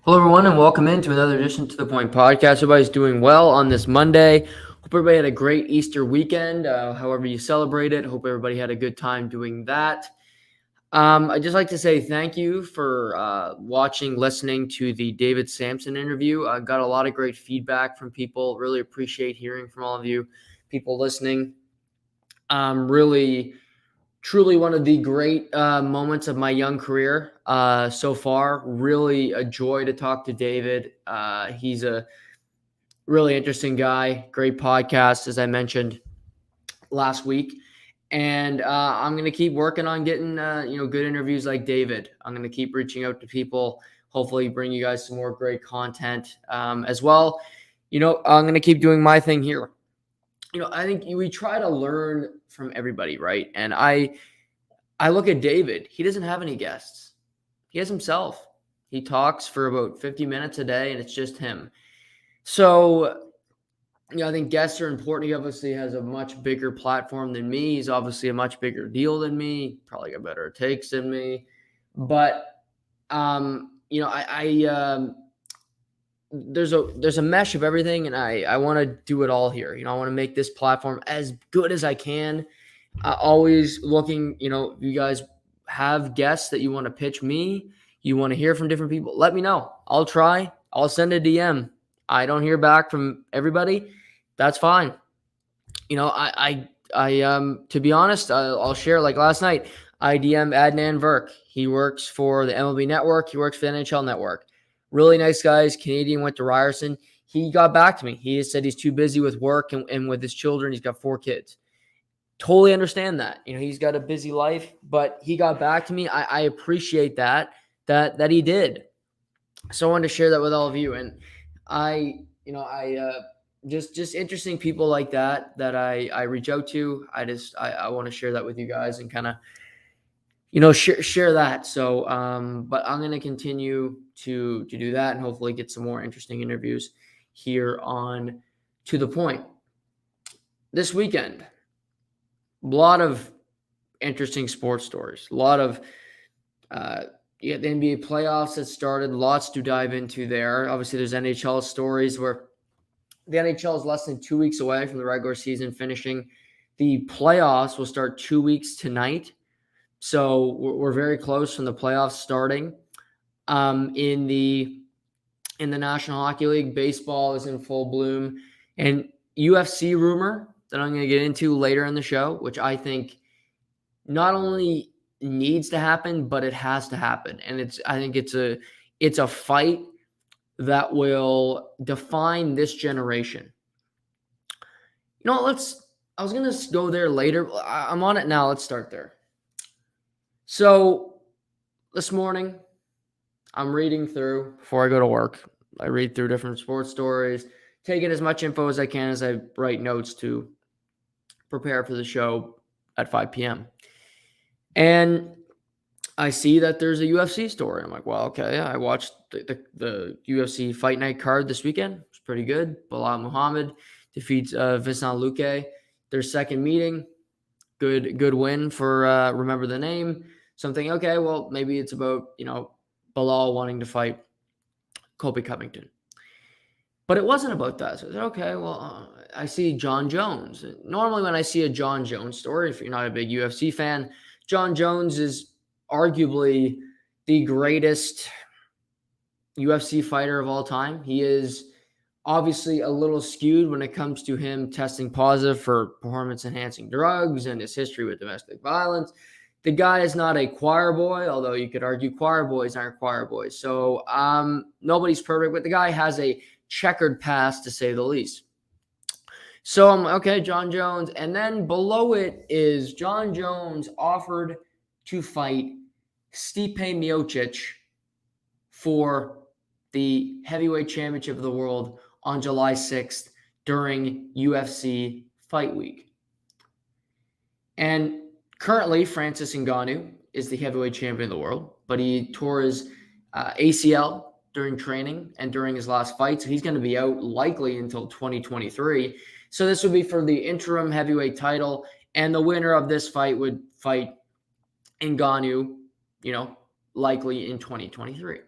Hello, everyone, and welcome into another edition to the Point Podcast. Everybody's doing well on this Monday. Hope everybody had a great Easter weekend, however you celebrate it. Hope everybody had a good time doing that. I'd just like to say thank you for watching, listening to the David Sampson interview. I got a lot of great feedback from people. Really appreciate hearing from all of you people listening. Really truly one of the great moments of my young career so far. Really a joy to talk to David. He's a really interesting guy. Great podcast, as I mentioned last week. And I'm going to keep working on getting good interviews like David. I'm going to keep reaching out to people. Hopefully, bring you guys some more great content as well. I'm going to keep doing my thing here. I think we try to learn from everybody, right? And I look at David. He doesn't have any guests. He has himself. He talks for about 50 minutes a day, and it's just him. So, I think guests are important. He obviously has a much bigger platform than me. He's obviously a much bigger deal than me. Probably got better takes than me. But, there's a mesh of everything, and I want to do it all here. I want to make this platform as good as I can. Always looking, you guys have guests that you want to pitch me, you want to hear from different people, let me know. I'll try. I'll send a DM. I don't hear back from everybody. That's fine. To be honest, I'll share, like last night, I DM Adnan Verk. He works for the MLB Network. He works for the NHL Network. Really nice guys. Canadian, went to Ryerson. He got back to me. He said he's too busy with work and with his children. He's got 4 kids. Totally understand that. He's got a busy life, but he got back to me. I appreciate that he did. So I wanted to share that with all of you. And just interesting people like that I reach out to. I want to share that with you guys and kind of, share that. So, but I'm going to continue to do that and hopefully get some more interesting interviews here on To the Point. This weekend, a lot of interesting sports stories. A lot of the NBA playoffs that started. Lots to dive into there. Obviously, there's NHL stories where the NHL is less than 2 weeks away from the regular season finishing. The playoffs will start 2 weeks tonight. So we're very close from the playoffs starting. In the National Hockey League, baseball is in full bloom. And UFC rumor that I'm going to get into later in the show, which I think not only needs to happen, but it has to happen. And I think it's a fight that will define this generation. I was going to go there later. I'm on it now. Let's start there. So this morning, I'm reading through before I go to work. I read through different sports stories, taking as much info as I can as I write notes to prepare for the show at 5 p.m. And I see that there's a UFC story. I'm like, well, okay. I watched the UFC Fight Night card this weekend. It's pretty good. Bilal Muhammad defeats Vincent Luque. Their second meeting. Good win for remember the name. Something, okay, well, maybe it's about, Bilal wanting to fight Colby Covington. But it wasn't about that. So I said, okay, well, I see John Jones. Normally when I see a John Jones story, if you're not a big UFC fan, John Jones is arguably the greatest UFC fighter of all time. He is obviously a little skewed when it comes to him testing positive for performance-enhancing drugs and his history with domestic violence. The guy is not a choir boy, although you could argue choir boys aren't choir boys. So nobody's perfect, but the guy has a checkered past, to say the least. So I'm okay, John Jones. And then below it is John Jones offered to fight Stipe Miocic for the heavyweight championship of the world on July 6th during UFC Fight Week. And currently, Francis Ngannou is the heavyweight champion of the world, but he tore his ACL during training and during his last fight, so he's going to be out likely until 2023. So this would be for the interim heavyweight title, and the winner of this fight would fight Ngannou, likely in 2023.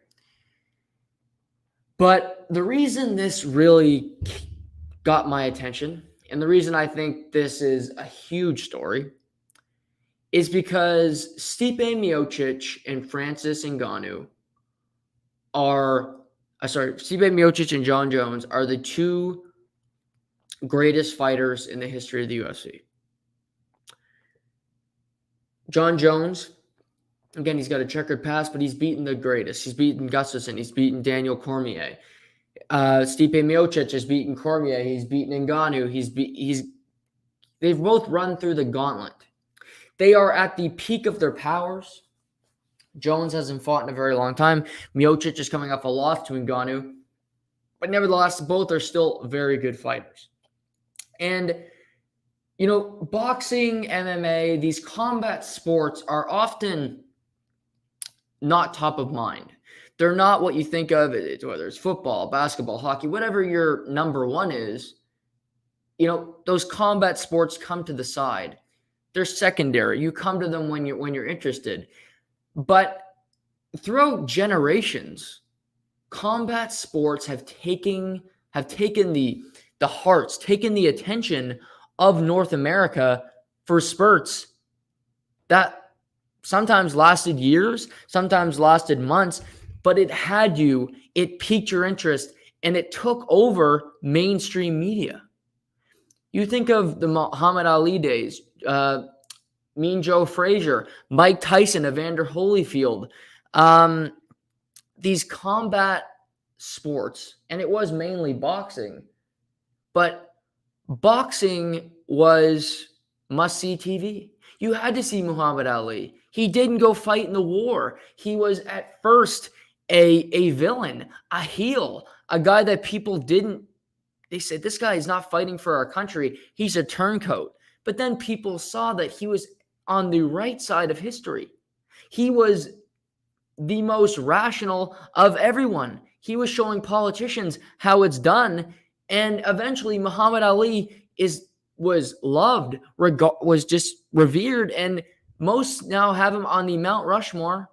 But the reason this really got my attention, and the reason I think this is a huge story, is because Stipe Miocic and Francis Ngannou Stipe Miocic and John Jones are the two greatest fighters in the history of the UFC. John Jones, again, he's got a checkered past, but he's beaten the greatest. He's beaten Gustafsson. He's beaten Daniel Cormier. Stipe Miocic has beaten Cormier. He's beaten Ngannou. They've both run through the gauntlet. They are at the peak of their powers. Jones hasn't fought in a very long time. Miocic is coming off a loss to Ngannou. But nevertheless, both are still very good fighters. And, boxing, MMA, these combat sports are often not top of mind. They're not what you think of, whether it's football, basketball, hockey, whatever your number one is. Those combat sports come to the side. They're secondary. You come to them when you're interested. But throughout generations, combat sports have taken the hearts, taken the attention of North America for spurts that sometimes lasted years, sometimes lasted months, but it piqued your interest, and it took over mainstream media. You think of the Muhammad Ali days, Mean Joe Frazier, Mike Tyson, Evander Holyfield, these combat sports, and it was mainly boxing, but boxing was must-see TV. You had to see Muhammad Ali. He didn't go fight in the war. He was at first a villain, a heel, a guy that they said, this guy is not fighting for our country. He's a turncoat. But then people saw that he was on the right side of history. He was the most rational of everyone. He was showing politicians how it's done. And eventually Muhammad Ali was loved, was just revered. And most now have him on the Mount Rushmore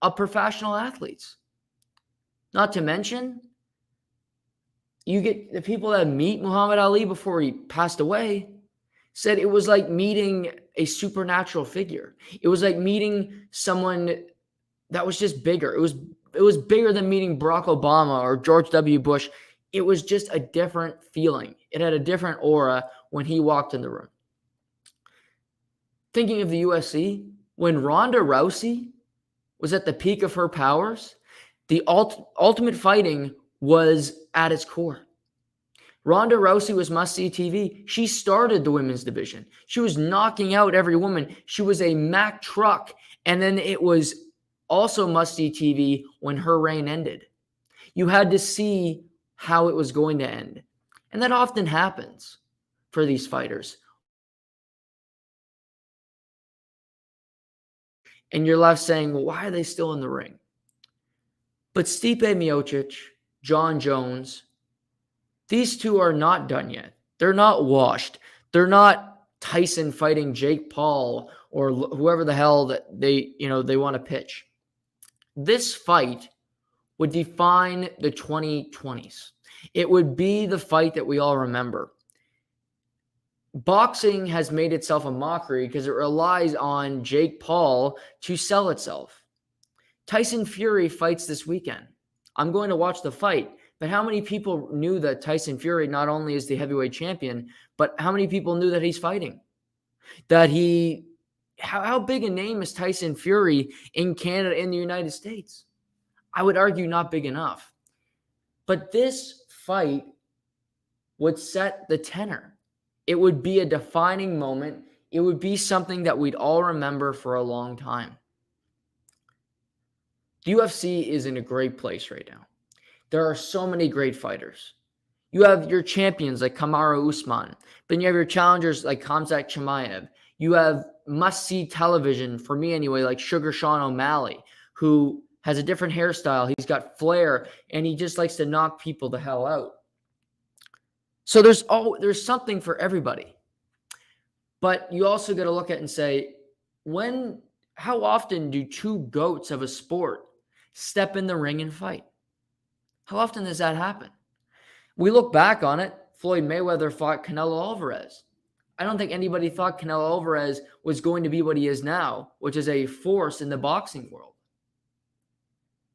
of professional athletes. Not to mention, you get the people that meet Muhammad Ali before he passed away said it was like meeting a supernatural figure. It was like meeting someone that was just bigger. It was bigger than meeting Barack Obama or George W. Bush. It was just a different feeling. It had a different aura when he walked in the room. Thinking of the UFC, when Ronda Rousey was at the peak of her powers, the ultimate fighting was at its core. Ronda Rousey was must-see TV. She started the women's division. She was knocking out every woman. She was a Mack truck. And then it was also must-see TV when her reign ended. You had to see how it was going to end. And that often happens for these fighters. And you're left saying, well, why are they still in the ring? But Stipe Miocic, John Jones, these two are not done yet. They're not washed. They're not Tyson fighting Jake Paul or whoever the hell that they want to pitch. This fight would define the 2020s. It would be the fight that we all remember. Boxing has made itself a mockery because it relies on Jake Paul to sell itself. Tyson Fury fights this weekend. I'm going to watch the fight. But how many people knew that Tyson Fury not only is the heavyweight champion, but how many people knew that he's fighting? How big a name is Tyson Fury in Canada and the United States? I would argue not big enough. But this fight would set the tenor. It would be a defining moment. It would be something that we'd all remember for a long time. The UFC is in a great place right now. There are so many great fighters. You have your champions like Kamaru Usman. Then you have your challengers like Khamzat Chimaev. You have must-see television, for me anyway, like Sugar Sean O'Malley, who has a different hairstyle. He's got flair, and he just likes to knock people the hell out. So there's something for everybody. But you also got to look at it and say, how often do two GOATs of a sport step in the ring and fight? How often does that happen? We look back on it. Floyd Mayweather fought Canelo Alvarez. I don't think anybody thought Canelo Alvarez was going to be what he is now, which is a force in the boxing world.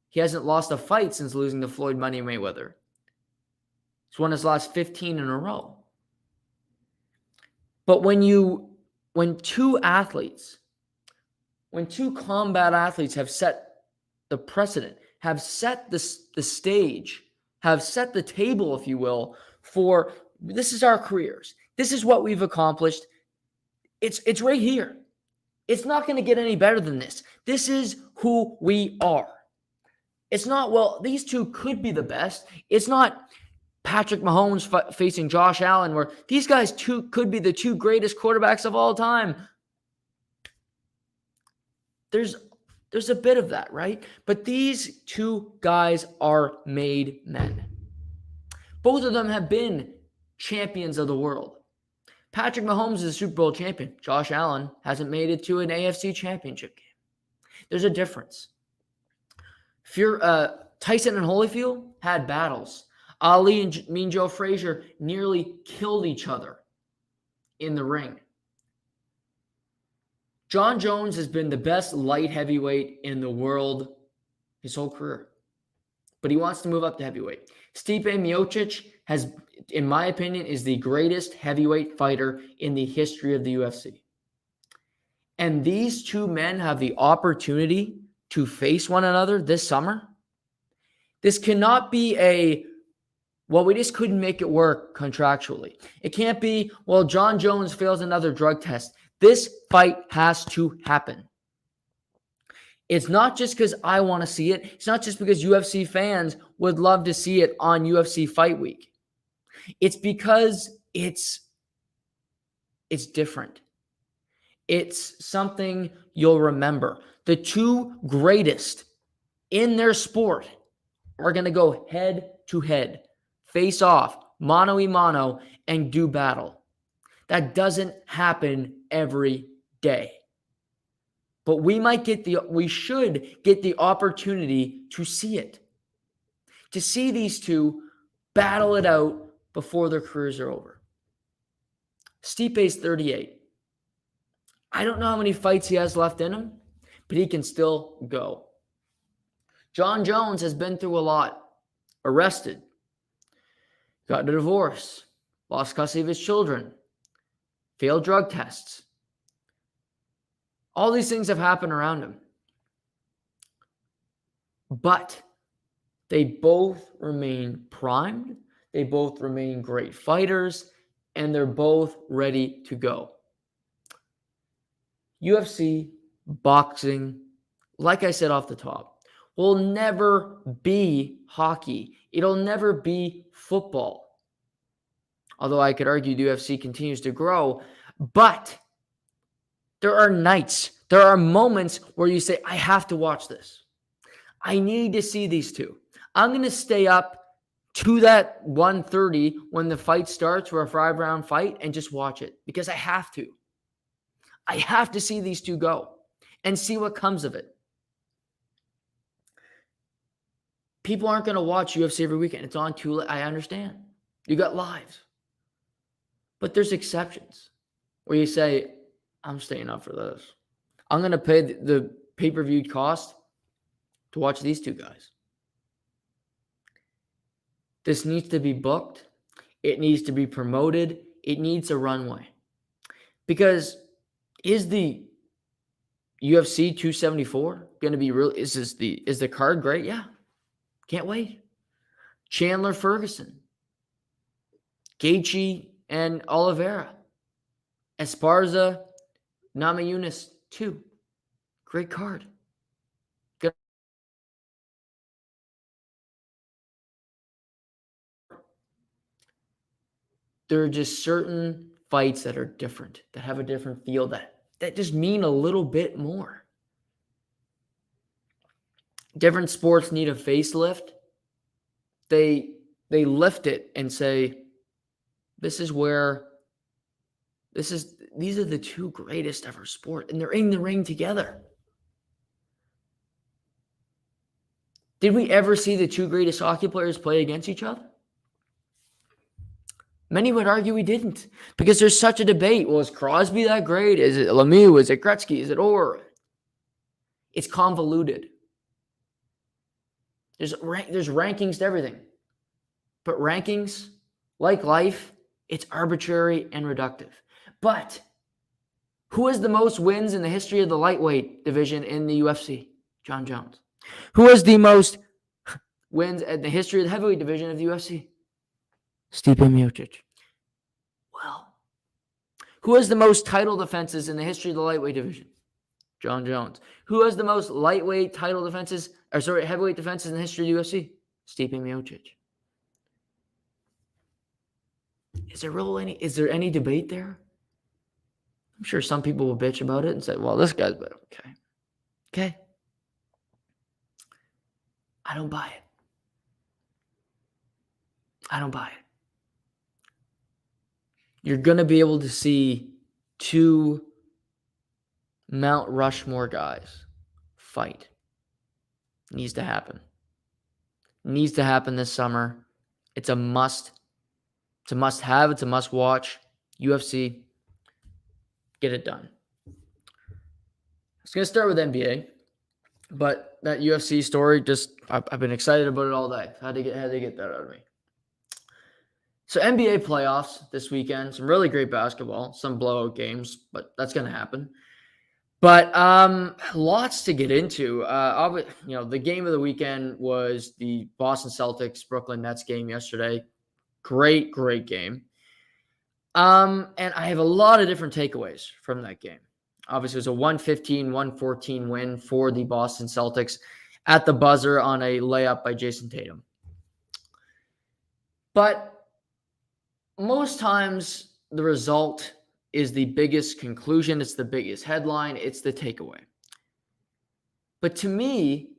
He hasn't lost a fight since losing to Floyd Money Mayweather. He's won his last 15 in a row. But when two combat athletes have set the precedent, have set the stage, have set the table, if you will, for this is our careers. This is what we've accomplished. It's right here. It's not going to get any better than this. This is who we are. It's not, well, these two could be the best. It's not Patrick Mahomes facing Josh Allen, where these guys could be the two greatest quarterbacks of all time. There's a bit of that, right? But these two guys are made men. Both of them have been champions of the world. Patrick Mahomes is a Super Bowl champion. Josh Allen hasn't made it to an AFC championship game. There's a difference. If you're Tyson and Holyfield had battles. Ali and Mean Joe Frazier nearly killed each other in the ring. John Jones has been the best light heavyweight in the world his whole career. But he wants to move up to heavyweight. Stipe Miocic has, in my opinion, is the greatest heavyweight fighter in the history of the UFC. And these two men have the opportunity to face one another this summer. This cannot be well, we just couldn't make it work contractually. It can't be, well, John Jones fails another drug test. This fight has to happen. It's not just because I want to see it. It's not just because UFC fans would love to see it on UFC Fight Week. It's because it's different. It's something you'll remember. The two greatest in their sport are going to go head to head, face off, mano a mano, and do battle. That doesn't happen every day. But we should get the opportunity to see it. To see these two battle it out before their careers are over. Stipe's 38. I don't know how many fights he has left in him, but he can still go. John Jones has been through a lot. Arrested. Got a divorce. Lost custody of his children. Failed drug tests. All these things have happened around him. But they both remain primed. They both remain great fighters. And they're both ready to go. UFC, boxing, like I said off the top, will never be hockey. It'll never be football. Although I could argue the UFC continues to grow. But there are nights, there are moments where you say, I have to watch this. I need to see these two. I'm going to stay up to that 1:30 when the fight starts for a 5-round fight and just watch it because I have to. I have to see these two go and see what comes of it. People aren't going to watch UFC every weekend. It's on too late. I understand. You got lives. But there's exceptions where you say, I'm staying up for this. I'm going to pay the pay-per-view cost to watch these two guys. This needs to be booked. It needs to be promoted. It needs a runway. Because is the UFC 274 going to be real? Is the card great? Yeah. Can't wait. Chandler Ferguson. Gaethje and Oliveira. Esparza, Namajunas 2. Great card. Good. There are just certain fights that are different, that have a different feel, that just mean a little bit more. Different sports need a facelift. They lift it and say, these are the two greatest ever sport, and they're in the ring together. Did we ever see the two greatest hockey players play against each other? Many would argue we didn't, because there's such a debate. Well, is Crosby that great? Is it Lemieux? Is it Gretzky? Is it Orr? It's convoluted. There's rankings to everything. But rankings, like life, it's arbitrary and reductive. But who has the most wins in the history of the lightweight division in the UFC? John Jones. Who has the most wins in the history of the heavyweight division of the UFC? Stipe Miocic. Well, who has the most title defenses in the history of the lightweight division? John Jones. Who has the most heavyweight defenses in the history of the UFC? Stipe Miocic. Is there any debate there? I'm sure some people will bitch about it and say, well, this guy's better. Okay. I don't buy it. You're going to be able to see two Mount Rushmore guys fight. Needs to happen. Needs to happen this summer. It's a must. It's a must-have. It's a must-watch. UFC, get it done. I was going to start with NBA, but that UFC story, I've been excited about it all day. Had to get that out of me. So NBA playoffs this weekend, some really great basketball, some blowout games, but that's going to happen. But lots to get into. The game of the weekend was the Boston Celtics Brooklyn Nets game yesterday. Great game. And I have a lot of different takeaways from that game. Obviously, it was a 115-114 win for the Boston Celtics at the buzzer on a layup by Jason Tatum. But most times, the result is the biggest conclusion. It's the biggest headline. It's the takeaway. But to me,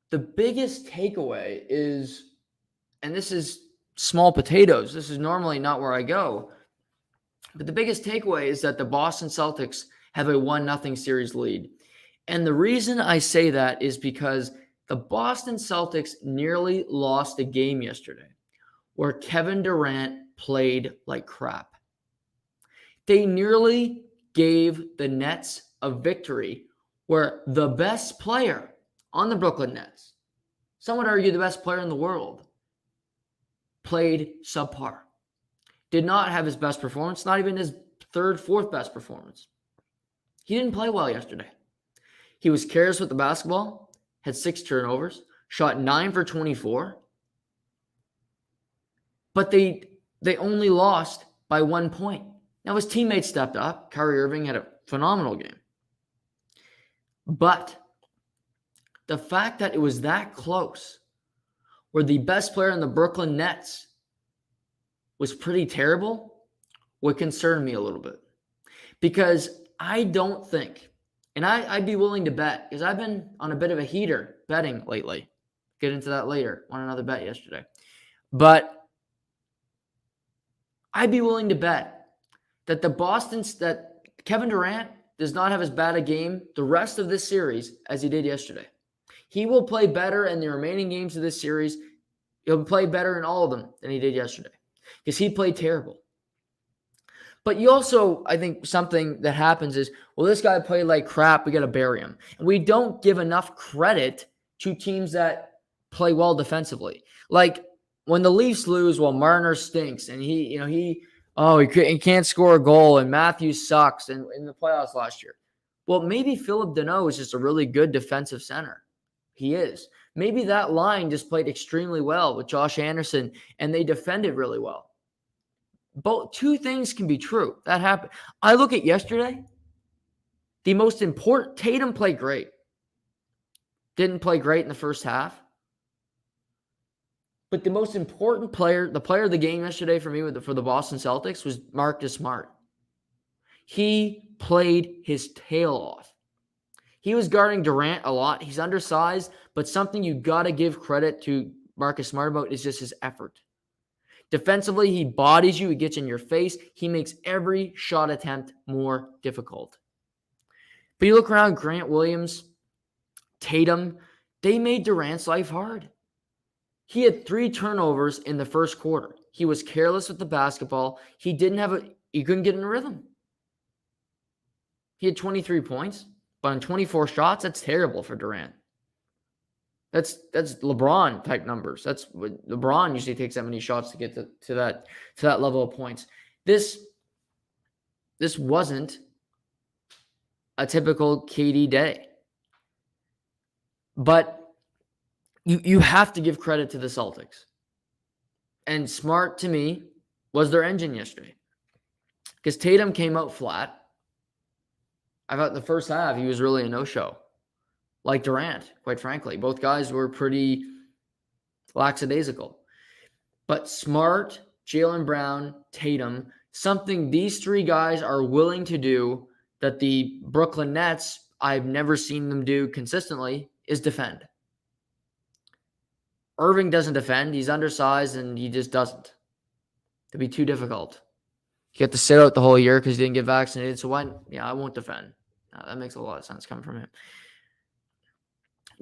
the biggest takeaway is, and this is small potatoes. This is normally not where I go. But the biggest takeaway is that the Boston Celtics have a 1-0 series lead. And the reason I say that is because the Boston Celtics nearly lost a game yesterday where Kevin Durant played like crap. They nearly gave the Nets a victory where the best player on the Brooklyn Nets, some would argue the best player in the world, played subpar. Did not have his best performance, not even his third, fourth best performance. He didn't play well yesterday. He was careless with the basketball, had 6 turnovers, shot 9 for 24. But they only lost by 1 point. Now, his teammates stepped up. Kyrie Irving had a phenomenal game. But the fact that it was that close, where the best player in the Brooklyn Nets was pretty terrible, would concern me a little bit. Because I don't think, and I'd be willing to bet, because I've been on a bit of a heater betting lately. Get into that later. Won another bet yesterday. But I'd be willing to bet that that Kevin Durant does not have as bad a game the rest of this series as he did yesterday. He will play better in the remaining games of this series. He'll play better in all of them than he did yesterday because he played terrible. But you also, I think something that happens is, well, this guy played like crap. We got to bury him. And we don't give enough credit to teams that play well defensively. Like when the Leafs lose, well, Marner stinks and he can't score a goal and Matthews sucks in the playoffs last year. Well, maybe Philip Deneau is just a really good defensive center. He is. Maybe that line just played extremely well with Josh Anderson and they defended really well. Both two things can be true. That happened. I look at yesterday. The most important, Tatum played great. Didn't play great in the first half. But the most important player, the player of the game yesterday for me for the Boston Celtics was Marcus Smart. He played his tail off. He was guarding Durant a lot. He's undersized, but something you got to give credit to Marcus Smart about is just his effort. Defensively, he bodies you. He gets in your face. He makes every shot attempt more difficult. But you look around, Grant Williams, Tatum, They made Durant's life hard. He had 3 turnovers in the first quarter. He was careless with the basketball. He couldn't get in a rhythm. He had 23 points, but on 24 shots, that's terrible for Durant. That's LeBron type numbers. That's what LeBron usually takes that many shots to get to that level of points. This wasn't a typical KD day. But you have to give credit to the Celtics. And Smart, to me, was their engine yesterday. Because Tatum came out flat. I thought the first half, he was really a no-show. Like Durant, quite frankly. Both guys were pretty lackadaisical. But Smart, Jaylen Brown, Tatum, something these 3 guys are willing to do that the Brooklyn Nets, I've never seen them do consistently, is defend. Irving doesn't defend. He's undersized, and he just doesn't. It'd be too difficult. You have to sit out the whole year because he didn't get vaccinated. So I won't defend. That makes a lot of sense coming from him.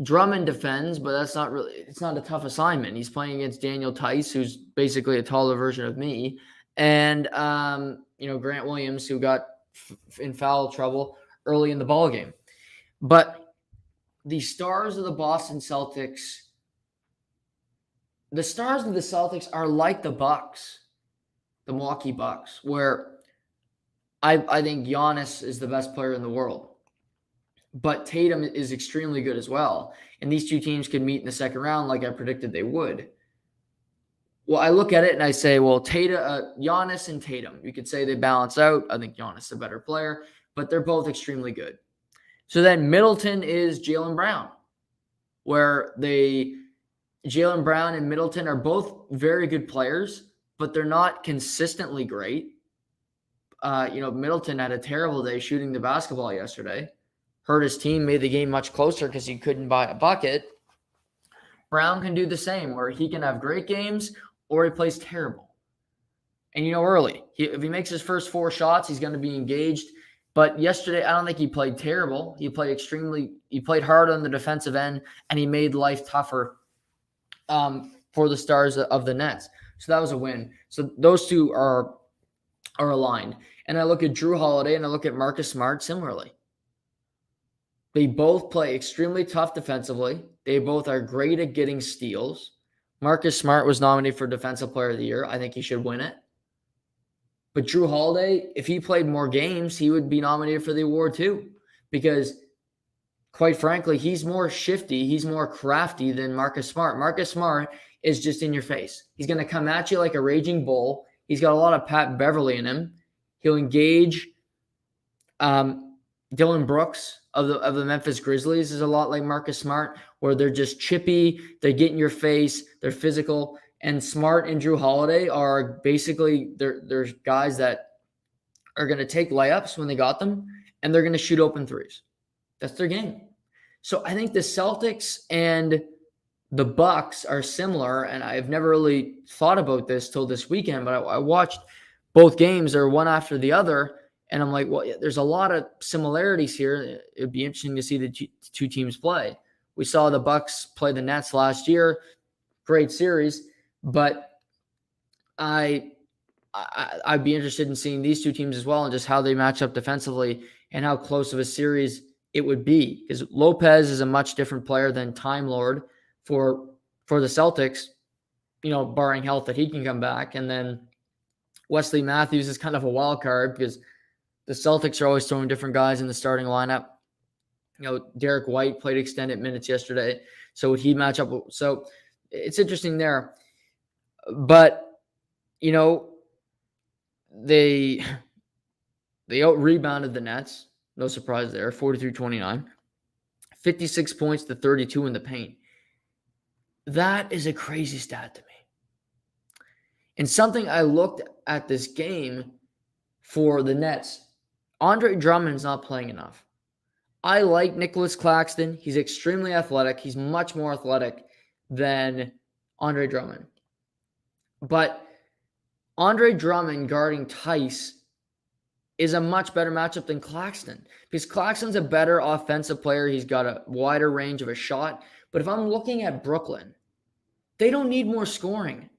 Drummond defends, but it's not a tough assignment. He's playing against Daniel Tice, who's basically a taller version of me, and Grant Williams, who got in foul trouble early in the ballgame. But the stars of the Celtics are like the Bucks, the Milwaukee Bucks, where I think Giannis is the best player in the world. But Tatum is extremely good as well. And these 2 teams could meet in the second round like I predicted they would. Well, I look at it and I say, well, Giannis and Tatum, you could say they balance out. I think Giannis is a better player, but they're both extremely good. So then Middleton is Jaylen Brown, where Jaylen Brown and Middleton are both very good players, but they're not consistently great. Middleton had a terrible day shooting the basketball yesterday. Hurt his team, made the game much closer because he couldn't buy a bucket. Brown can do the same, where he can have great games or he plays terrible. And early, if he makes his first 4 shots, he's going to be engaged. But yesterday, I don't think he played terrible. He played hard on the defensive end, and he made life tougher for the stars of the Nets. So that was a win. So those 2 are aligned. And I look at Drew Holiday and I look at Marcus Smart similarly. They both play extremely tough defensively. They both are great at getting steals. Marcus Smart was nominated for Defensive Player of the Year. I think he should win it. But Drew Holiday, if he played more games, he would be nominated for the award too. Because, quite frankly, he's more shifty. He's more crafty than Marcus Smart. Marcus Smart is just in your face. He's going to come at you like a raging bull. He's got a lot of Pat Beverly in him. He'll engage. Dylan Brooks of the Memphis Grizzlies is a lot like Marcus Smart, where they're just chippy, they get in your face, they're physical. And Smart and Drew Holiday are basically they're guys that are going to take layups when they got them, and they're going to shoot open threes. That's their game. So I think the Celtics and the Bucks are similar, and I've never really thought about this till this weekend, but I watched both games. They're one after the other. And I'm like, well, there's a lot of similarities here. It'd be interesting to see the 2 teams play. We saw the Bucks play the Nets last year. Great series. But I'd be interested in seeing these 2 teams as well and just how they match up defensively and how close of a series it would be. Because Lopez is a much different player than Time Lord for the Celtics, barring health that he can come back. And then Wesley Matthews is kind of a wild card because the Celtics are always throwing different guys in the starting lineup. Derek White played extended minutes yesterday. So would he match up? So it's interesting there. But, they out-rebounded the Nets. No surprise there, 43-29. 56 points to 32 in the paint. That is a crazy stat to me. And something I looked at this game for the Nets, Andre Drummond's not playing enough. I like Nicholas Claxton. He's extremely athletic. He's much more athletic than Andre Drummond. But Andre Drummond guarding Tice is a much better matchup than Claxton because Claxton's a better offensive player. He's got a wider range of a shot, But if I'm looking at Brooklyn, they don't need more scoring.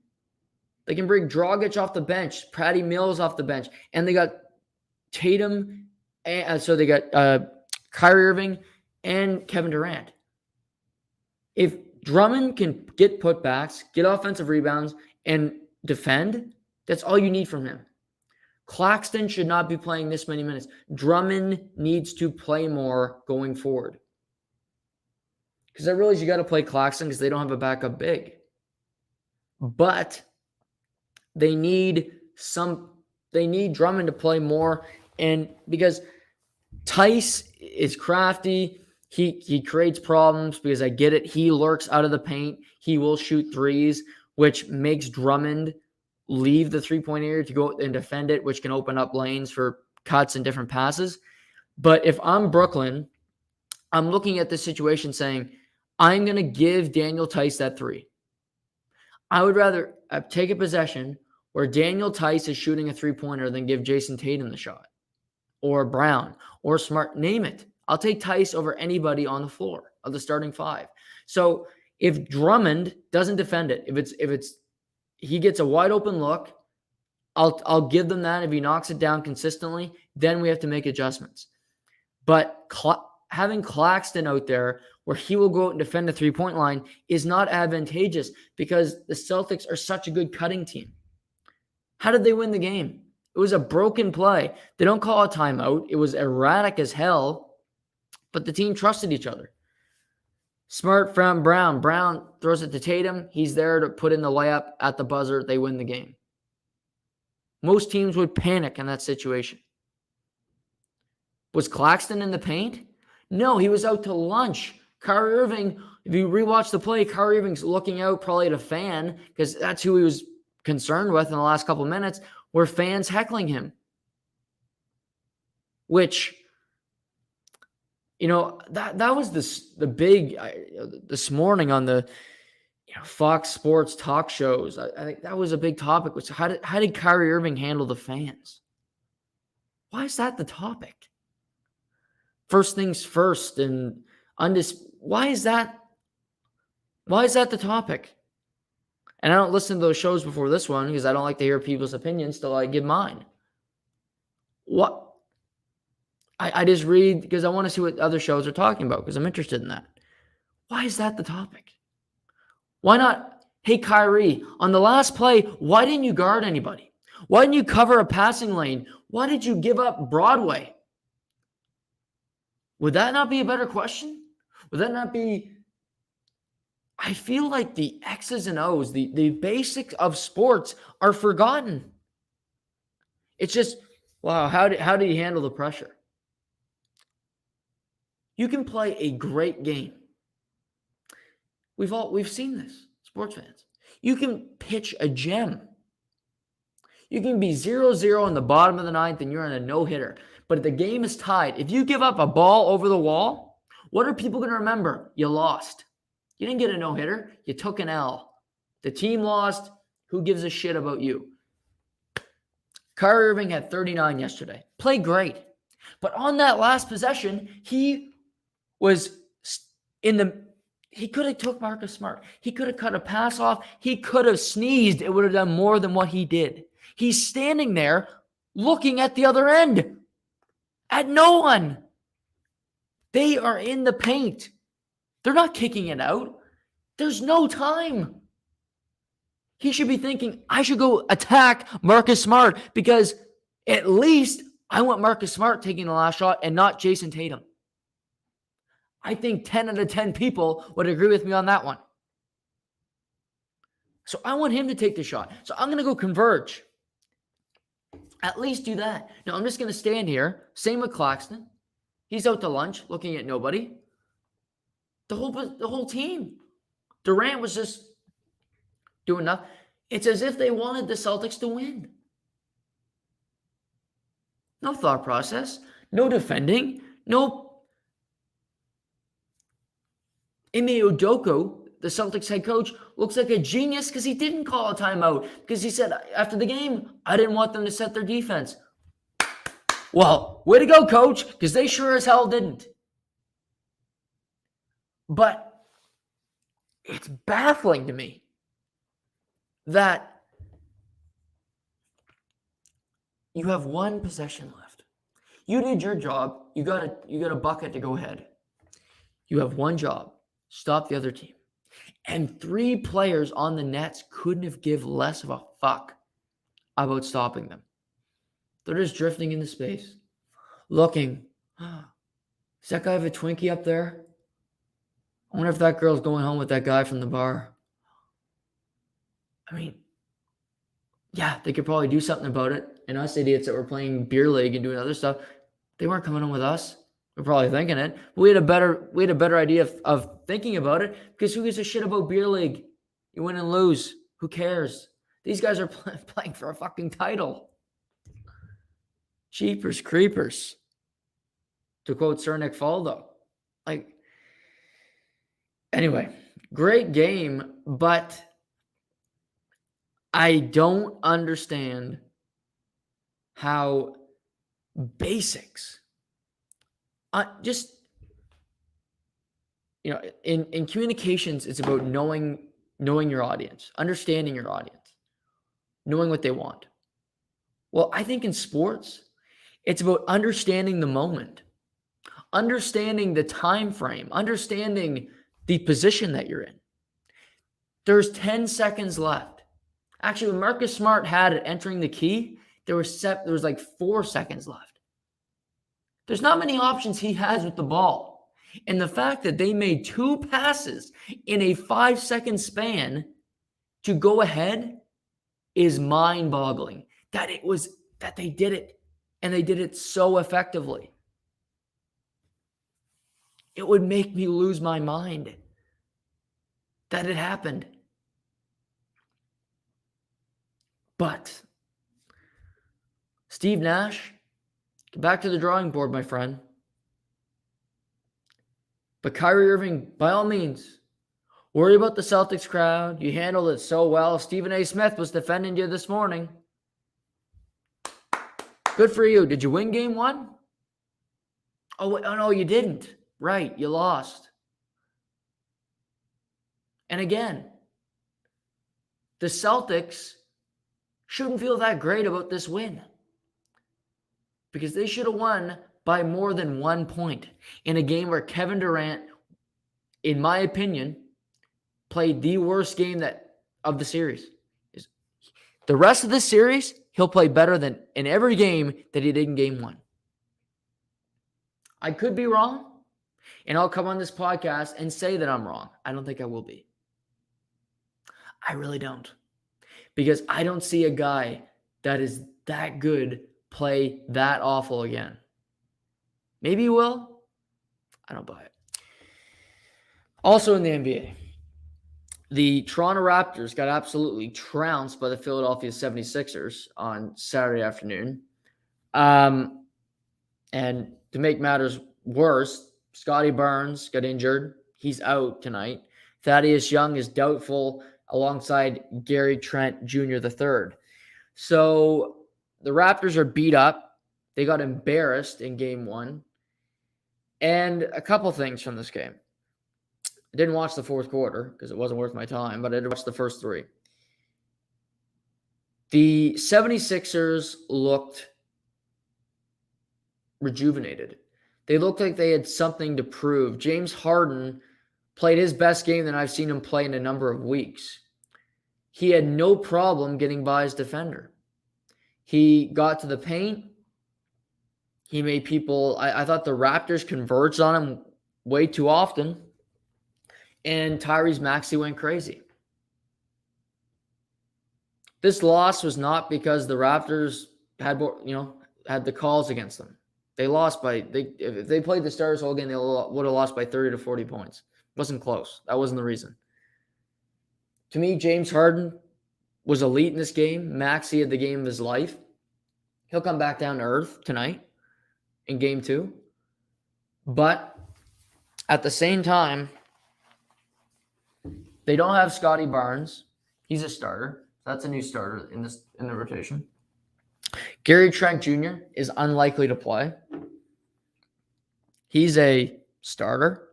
They can bring Dragic off the bench, Patty Mills off the bench, and they got Tatum. So they got Kyrie Irving and Kevin Durant. If Drummond can get putbacks, get offensive rebounds, and defend, that's all you need from him. Claxton should not be playing this many minutes. Drummond needs to play more going forward. Because I realize you got to play Claxton because they don't have a backup big. But they need Drummond to play more. And because Tice is crafty, he creates problems because I get it. He lurks out of the paint. He will shoot threes, which makes Drummond leave the three-point area to go and defend it, which can open up lanes for cuts and different passes. But if I'm Brooklyn, I'm looking at this situation saying, I'm going to give Daniel Tice that three. I would rather take a possession where Daniel Tice is shooting a three-pointer than give Jason Tatum the shot, or Brown, or Smart, name it. I'll take Tice over anybody on the floor of the starting five. So if Drummond doesn't defend it, if he gets a wide open look, I'll give them that. If he knocks it down consistently, then we have to make adjustments. But having Claxton out there where he will go out and defend the three-point line is not advantageous because the Celtics are such a good cutting team. How did they win the game? It was a broken play. They don't call a timeout. It was erratic as hell, but the team trusted each other. Smart from Brown. Brown throws it to Tatum. He's there to put in the layup at the buzzer. They win the game. Most teams would panic in that situation. Was Claxton in the paint? No, he was out to lunch. Kyrie Irving, if you rewatch the play, Kyrie Irving's looking out probably at a fan because that's who he was concerned with in the last couple of minutes, were fans heckling him. Which, that was the big this morning on the Fox Sports talk shows. I think that was a big topic. Was how did Kyrie Irving handle the fans? Why is that the topic? First things first, and why is that the topic? And I don't listen to those shows before this one because I don't like to hear people's opinions till I give mine. What? I just read because I want to see what other shows are talking about because I'm interested in that. Why is that the topic? Why not, hey, Kyrie, on the last play, why didn't you guard anybody? Why didn't you cover a passing lane? Why did you give up Broadway? Would that not be a better question? Would that not be... I feel like the X's and O's, the basics of sports are forgotten. It's just, wow, how did he handle the pressure? You can play a great game. We've seen this, sports fans. You can pitch a gem. You can be 0-0 in the bottom of the ninth and you're in a no-hitter. But if the game is tied, if you give up a ball over the wall, what are people going to remember? You lost. You didn't get a no-hitter. You took an L. The team lost. Who gives a shit about you? Kyrie Irving had 39 yesterday. Played great. But on that last possession, he was he could have took Marcus Smart. He could have cut a pass off. He could have sneezed. It would have done more than what he did. He's standing there looking at the other end. At no one. They are in the paint. They're not kicking it out. There's no time. He should be thinking, I should go attack Marcus Smart because at least I want Marcus Smart taking the last shot and not Jason Tatum. I think 10 out of 10 people would agree with me on that one. So I want him to take the shot. So I'm going to go converge. At least do that. Now I'm just going to stand here. Same with Claxton. He's out to lunch looking at nobody. The whole team. Durant was just doing nothing. It's as if they wanted the Celtics to win. No thought process. No defending. No. Ime Udoka, the Celtics head coach, looks like a genius because he didn't call a timeout. Because he said after the game, I didn't want them to set their defense. Well, way to go, coach, because they sure as hell didn't. But It's baffling to me that you have one possession left. You did your job. You got a bucket to go ahead. You have one job. Stop the other team. And 3 players on the Nets couldn't have give less of a fuck about stopping them. They're just drifting into space, looking. Does that guy have a Twinkie up there? I wonder if that girl's going home with that guy from the bar. I mean, yeah, they could probably do something about it. And us idiots that were playing beer league and doing other stuff, they weren't coming home with us. We're probably thinking it. But we had a better idea of thinking about it, because who gives a shit about beer league? You win and lose. Who cares? These guys are playing for a fucking title. Jeepers creepers. To quote Sir Nick Faldo. Anyway, great game, but I don't understand how basics, in communications, it's about knowing your audience, understanding your audience, knowing what they want. Well, I think in sports, it's about understanding the moment, understanding the time frame, understanding the position that you're in. There's 10 seconds left. Actually, when Marcus Smart had it entering the key, there was like 4 seconds left. There's not many options he has with the ball. And the fact that they made 2 passes in a 5-second span to go ahead is mind-boggling. That they did it, and they did it so effectively. It would make me lose my mind that it happened. But Steve Nash, get back to the drawing board, my friend. But Kyrie Irving, by all means, worry about the Celtics crowd. You handled it so well. Stephen A. Smith was defending you this morning. Good for you. Did you win game 1? Oh, no, you didn't. Right, you lost. And again, the Celtics shouldn't feel that great about this win, because they should have won by more than 1 point in a game where Kevin Durant, in my opinion, played the worst game of the series. The rest of this series, he'll play better than in every game that he did in game 1. I could be wrong, and I'll come on this podcast and say that I'm wrong. I don't think I will be. I really don't. Because I don't see a guy that is that good play that awful again. Maybe he will. I don't buy it. Also in the NBA, the Toronto Raptors got absolutely trounced by the Philadelphia 76ers on Saturday afternoon. And to make matters worse, Scotty Barnes got injured. He's out tonight. Thaddeus Young is doubtful alongside Gary Trent Jr. III. So the Raptors are beat up. They got embarrassed in game 1. And a couple things from this game. I didn't watch the fourth quarter because it wasn't worth my time, but I did watch the first 3. The 76ers looked rejuvenated. They looked like they had something to prove. James Harden played his best game that I've seen him play in a number of weeks. He had no problem getting by his defender. He got to the paint. He made people... I thought the Raptors converged on him way too often. And Tyrese Maxey went crazy. This loss was not because the Raptors had the calls against them. They lost by... If they played the starters whole game, they would have lost by 30 to 40 points. It wasn't close. That wasn't the reason. To me, James Harden was elite in this game. Maxey had the game of his life. He'll come back down to earth tonight in game 2. But at the same time, they don't have Scotty Barnes. He's a starter. That's a new starter in the rotation. Gary Trent Jr. is unlikely to play. He's a starter.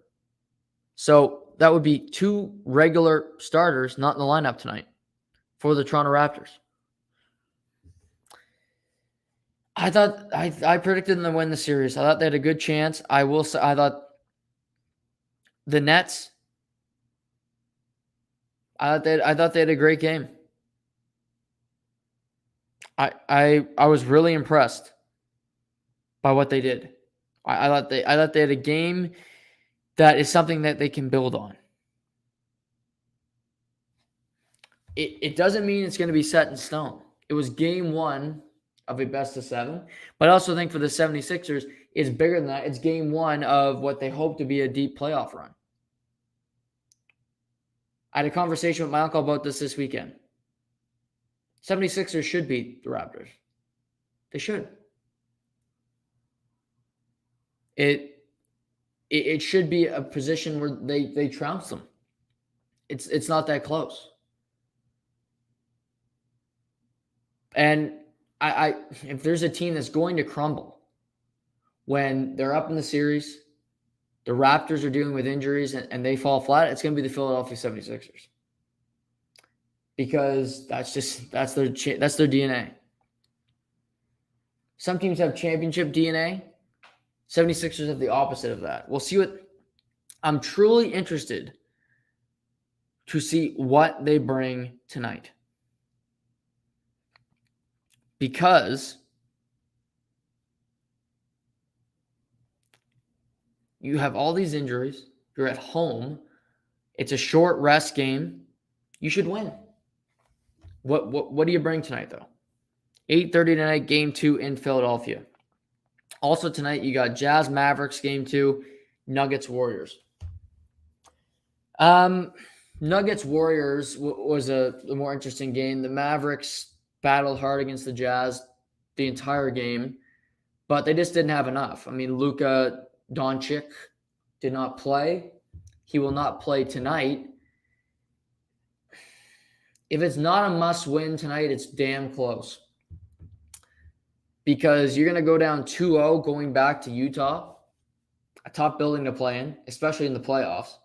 So that would be 2 regular starters not in the lineup tonight for the Toronto Raptors. I thought I predicted them to win the series. I thought they had a good chance. I will say I thought the Nets. I thought they had a great game. I was really impressed by what they did. I thought they had a game that is something that they can build on. It doesn't mean it's going to be set in stone. It was game 1 of a best of 7. But I also think for the 76ers, it's bigger than that. It's game 1 of what they hope to be a deep playoff run. I had a conversation with my uncle about this weekend. 76ers should beat the Raptors. They should. It should be a position where they trounce them. It's not that close. And I if there's a team that's going to crumble when they're up in the series, the Raptors are dealing with injuries and they fall flat, it's going to be the Philadelphia 76ers. Because that's their DNA. Some teams have championship DNA. 76ers have the opposite of that. We'll see what I'm truly interested to see what they bring tonight. Because you have all these injuries. You're at home. It's a short rest game. You should win. What do you bring tonight, though? 8:30 tonight, game 2 in Philadelphia. Also tonight, you got Jazz Mavericks, game 2, Nuggets Warriors. Nuggets Warriors was a more interesting game. The Mavericks battled hard against the Jazz the entire game, but they just didn't have enough. I mean, Luka Doncic did not play. He will not play tonight. If it's not a must-win tonight, it's damn close. Because you're going to go down 2-0 going back to Utah, a tough building to play in, especially in the playoffs.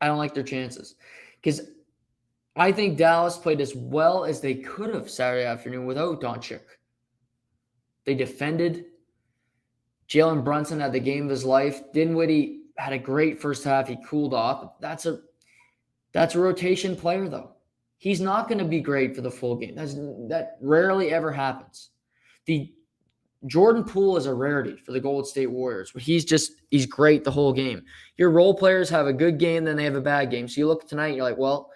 I don't like their chances. Because I think Dallas played as well as they could have Saturday afternoon without Doncic. They defended. Jalen Brunson had the game of his life. Dinwiddie had a great first half. He cooled off. That's a rotation player, though. He's not going to be great for the full game. That rarely ever happens. The Jordan Poole is a rarity for the Golden State Warriors. But he's great the whole game. Your role players have a good game, then they have a bad game. So you look tonight, and you're like, well,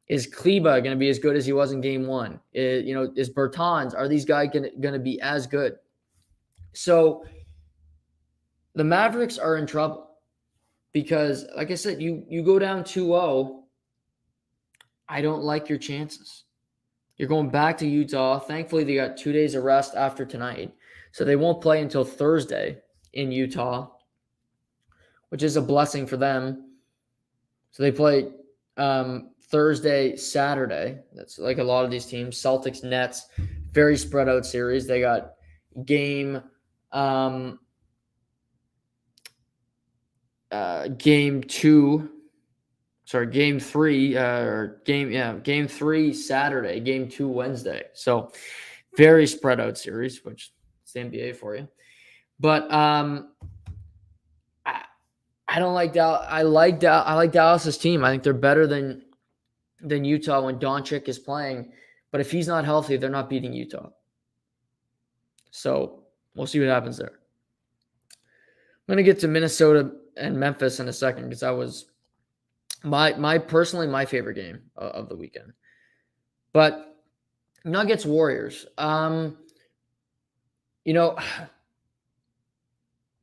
is Kleba going to be as good as he was in game 1? Is Bertans? Are these guys going to be as good? So the Mavericks are in trouble because, like I said, you go down 2-0. I don't like your chances. You're going back to Utah. Thankfully, they got 2 days of rest after tonight. So they won't play until Thursday in Utah, which is a blessing for them. So they play Thursday, Saturday. That's like a lot of these teams. Celtics, Nets, very spread out series. They got game 3 Saturday, game 2 Wednesday. So very spread out series, which is the NBA for you. But I don't like Dallas. I like Dallas's team. I think they're better than Utah when Doncic is playing. But if he's not healthy, they're not beating Utah. So we'll see what happens there. I'm going to get to Minnesota and Memphis in a second because that was personally my favorite game of the weekend. But Nuggets Warriors.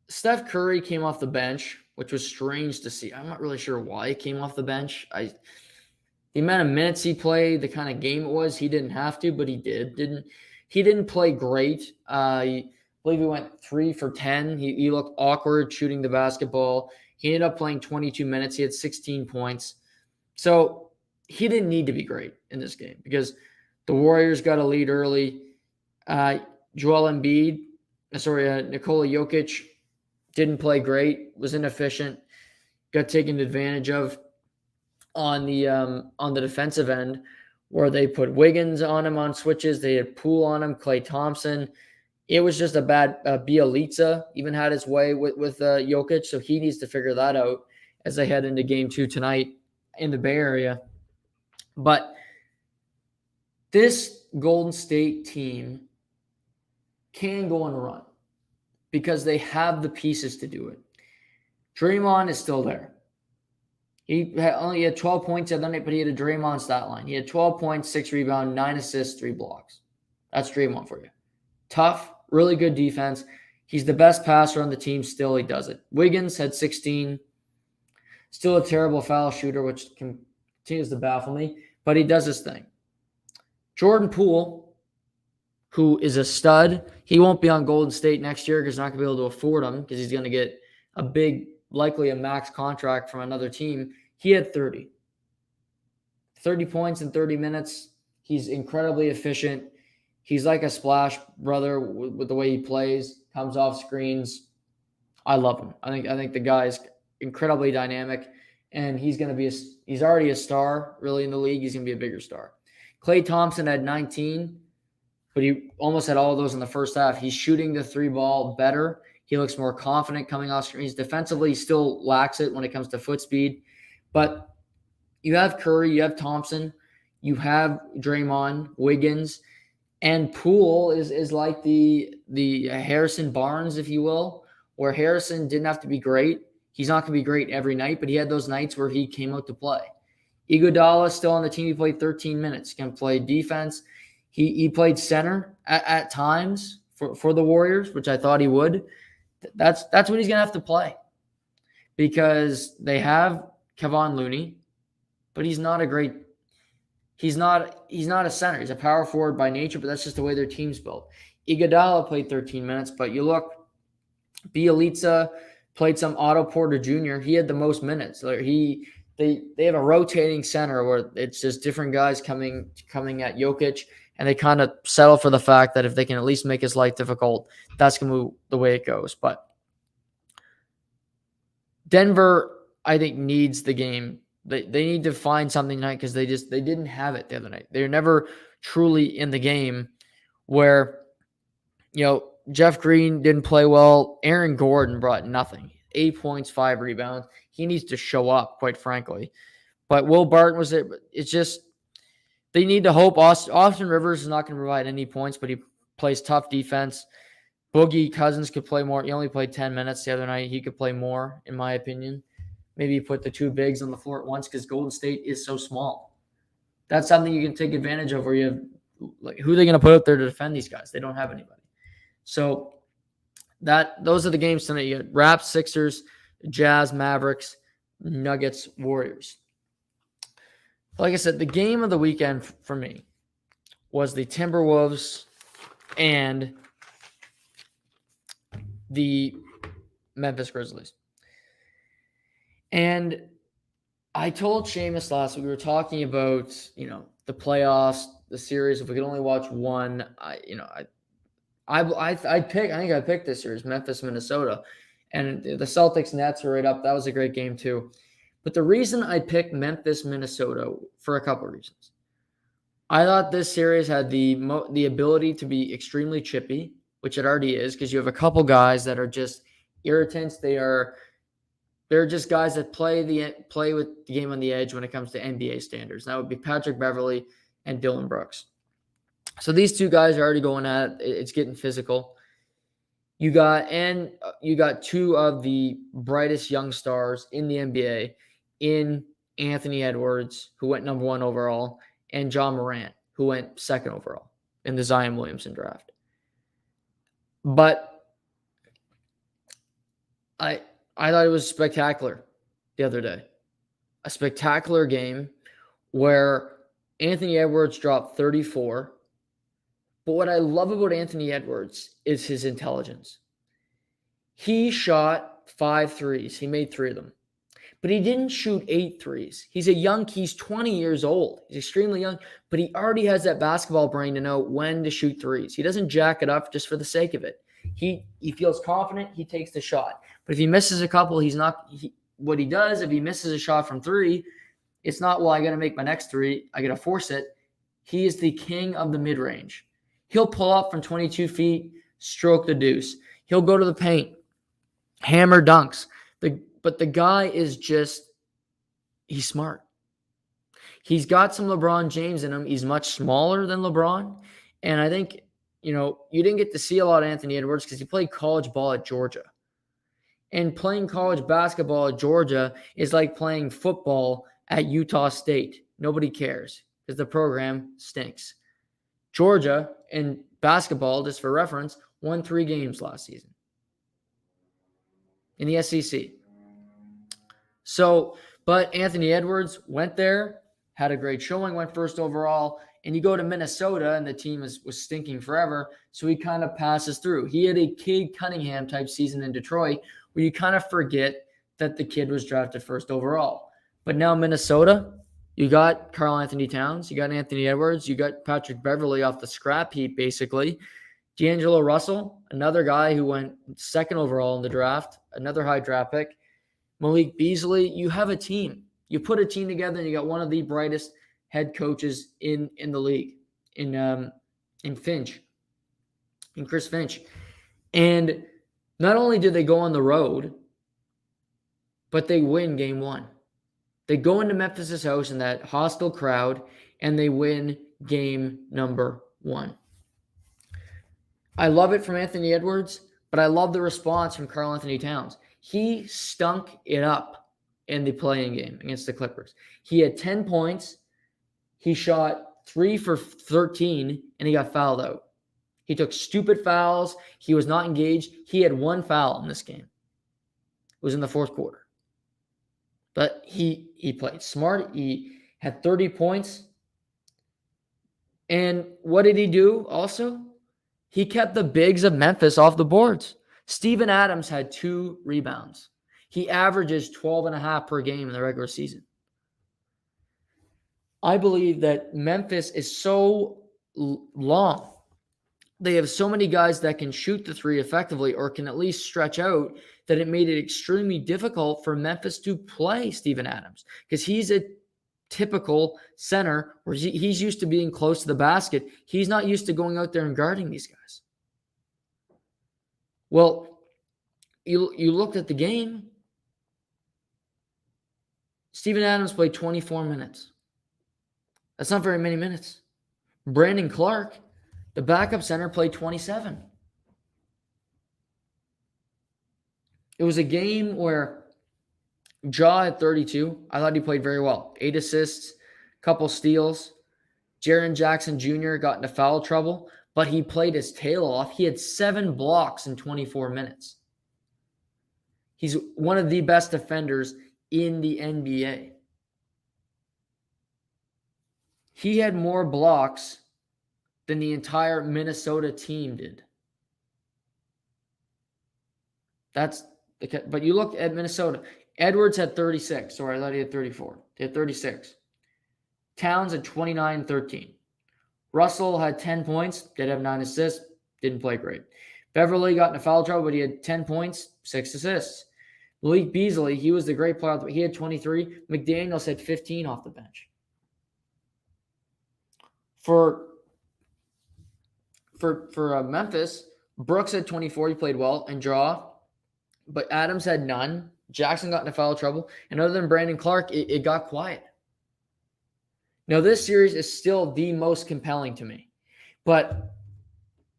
Steph Curry came off the bench, which was strange to see. I'm not really sure why he came off the bench. The amount of minutes he played, the kind of game it was, he didn't have to, but he did. He didn't play great. I believe he went 3 for 10. He looked awkward shooting the basketball. He ended up playing 22 minutes. He had 16 points. So he didn't need to be great in this game because the Warriors got a lead early. Nikola Jokic didn't play great, was inefficient. got taken advantage of on the defensive end, where they put Wiggins on him on switches. They had Poole on him, Klay Thompson. It was just a bad Bielitsa even had his way with Jokic, so he needs to figure that out as they head into Game 2 tonight in the Bay Area. But this Golden State team can go on a run because they have the pieces to do it. Draymond is still there. He only had 12 points the other night, but he had a Draymond stat line. He had 12 points, 6 rebounds, 9 assists, 3 blocks. That's Draymond for you. Tough, really good defense. He's the best passer on the team. Still, he does it. Wiggins had 16. Still a terrible foul shooter, which continues to baffle me, but he does his thing. Jordan Poole, who is a stud, he won't be on Golden State next year because he's not going to be able to afford him because he's going to get likely a max contract from another team. He had 30 points in 30 minutes. He's incredibly efficient. He's like a splash brother with the way he plays, comes off screens. I love him. I think the guy is incredibly dynamic, and he's already a star really in the league. He's going to be a bigger star. Klay Thompson had 19, but he almost had all of those in the first half. He's shooting the 3 ball better. He looks more confident coming off screens. Defensively, he still lacks it when it comes to foot speed. But you have Curry, you have Thompson, you have Draymond, Wiggins, and Poole is like the Harrison Barnes, if you will, where Harrison didn't have to be great. He's not going to be great every night, but he had those nights where he came out to play. Iguodala still on the team. He played 13 minutes. He can play defense. He played center at times for the Warriors, which I thought he would. That's what he's going to have to play because they have Kevon Looney, but he's not a center. He's a power forward by nature, but that's just the way their team's built. Iguodala played 13 minutes, but you look, Bielitsa played some Otto Porter Jr. He had the most minutes. They have a rotating center where it's just different guys coming at Jokic, and they kind of settle for the fact that if they can at least make his life difficult, that's going to be the way it goes. But Denver, I think, needs the game. They need to find something tonight because they didn't have it the other night. They're never truly in the game where, Jeff Green didn't play well. Aaron Gordon brought nothing. 8 points, 5 rebounds. He needs to show up, quite frankly. But Will Barton was there. It's just they need to hope. Austin Rivers is not going to provide any points, but he plays tough defense. Boogie Cousins could play more. He only played 10 minutes the other night. He could play more, in my opinion. Maybe put the 2 bigs on the floor at once because Golden State is so small. That's something you can take advantage of where you have, who are they going to put out there to defend these guys? They don't have anybody. So those are the games tonight. You got Raps, Sixers, Jazz, Mavericks, Nuggets, Warriors. Like I said, the game of the weekend for me was the Timberwolves and the Memphis Grizzlies. And I told Seamus last week, we were talking about, the playoffs, the series. If we could only watch one, I think I picked this series, Memphis, Minnesota. And the Celtics Nets are right up. That was a great game too. But the reason I picked Memphis, Minnesota for a couple of reasons. I thought this series had the ability to be extremely chippy, which it already is, because you have a couple guys that are just irritants. They're just guys that play with the game on the edge when it comes to NBA standards. That would be Patrick Beverley and Dylan Brooks. So these 2 guys are already going at it. It's getting physical. You got 2 of the brightest young stars in the NBA in Anthony Edwards, who went number 1 overall, and John Morant, who went 2nd overall in the Zion Williamson draft. But I thought it was spectacular the other day. A spectacular game where Anthony Edwards dropped 34. But what I love about Anthony Edwards is his intelligence. He shot 5 threes. He made 3 of them. But he didn't shoot 8 threes. He's 20 years old. He's extremely young, but he already has that basketball brain to know when to shoot threes. He doesn't jack it up just for the sake of it. He feels confident. He takes the shot. But if he misses a couple, what he does, if he misses a shot from three, it's not, well, I got to make my next three. I got to force it. He is the king of the mid-range. He'll pull up from 22 feet, stroke the deuce. He'll go to the paint, hammer dunks. But the guy is just, he's smart. He's got some LeBron James in him. He's much smaller than LeBron. And I think, you didn't get to see a lot of Anthony Edwards because he played college ball at Georgia. And playing college basketball at Georgia is like playing football at Utah State. Nobody cares because the program stinks. Georgia in basketball, just for reference, won 3 games last season in the SEC. So, but Anthony Edwards went there, had a great showing, went first overall, and you go to Minnesota and the team was stinking forever, so he kind of passes through. He had a Cade Cunningham type season in Detroit where you kind of forget that the kid was drafted first overall. But now Minnesota, you got Karl Anthony Towns, you got Anthony Edwards, you got Patrick Beverley off the scrap heap basically. D'Angelo Russell, another guy who went second overall in the draft, another high draft pick. Malik Beasley, you have a team. You put a team together and you got one of the brightest head coaches in the league, in Finch, in Chris Finch. And not only do they go on the road, but they win game 1. They go into Memphis' house in that hostile crowd, and they win game number 1. I love it from Anthony Edwards, but I love the response from Karl Anthony Towns. He stunk it up in the play-in game against the Clippers. He had 10 points. He shot 3 for 13, and he got fouled out. He took stupid fouls. He was not engaged. He had 1 foul in this game. It was in the fourth quarter. But he played smart. He had 30 points. And what did he do also? He kept the bigs of Memphis off the boards. Steven Adams had 2 rebounds. He averages 12.5 per game in the regular season. I believe that Memphis is so long. They have so many guys that can shoot the 3 effectively or can at least stretch out that it made it extremely difficult for Memphis to play Steven Adams because he's a typical center where he's used to being close to the basket. He's not used to going out there and guarding these guys. Well, you looked at the game. Steven Adams played 24 minutes. That's not very many minutes. Brandon Clark, the backup center, played 27. It was a game where Ja had 32. I thought he played very well. 8 assists, couple steals. Jaren Jackson Jr. got into foul trouble, but he played his tail off. He had 7 blocks in 24 minutes. He's one of the best defenders in the NBA. He had more blocks than the entire Minnesota team did. But you look at Minnesota. Edwards had 36. Sorry, I thought he had 34. He had 36. Towns had 29 and 13. Russell had 10 points. Did have 9 assists. Didn't play great. Beverly got into foul trouble, but he had 10 points, 6 assists. Malik Beasley, he was the great player. He had 23. McDaniels had 15 off the bench. For Memphis, Brooks had 24. He played well and draw, but Adams had none. Jackson got into foul trouble. And other than Brandon Clark, it got quiet. Now, this series is still the most compelling to me. But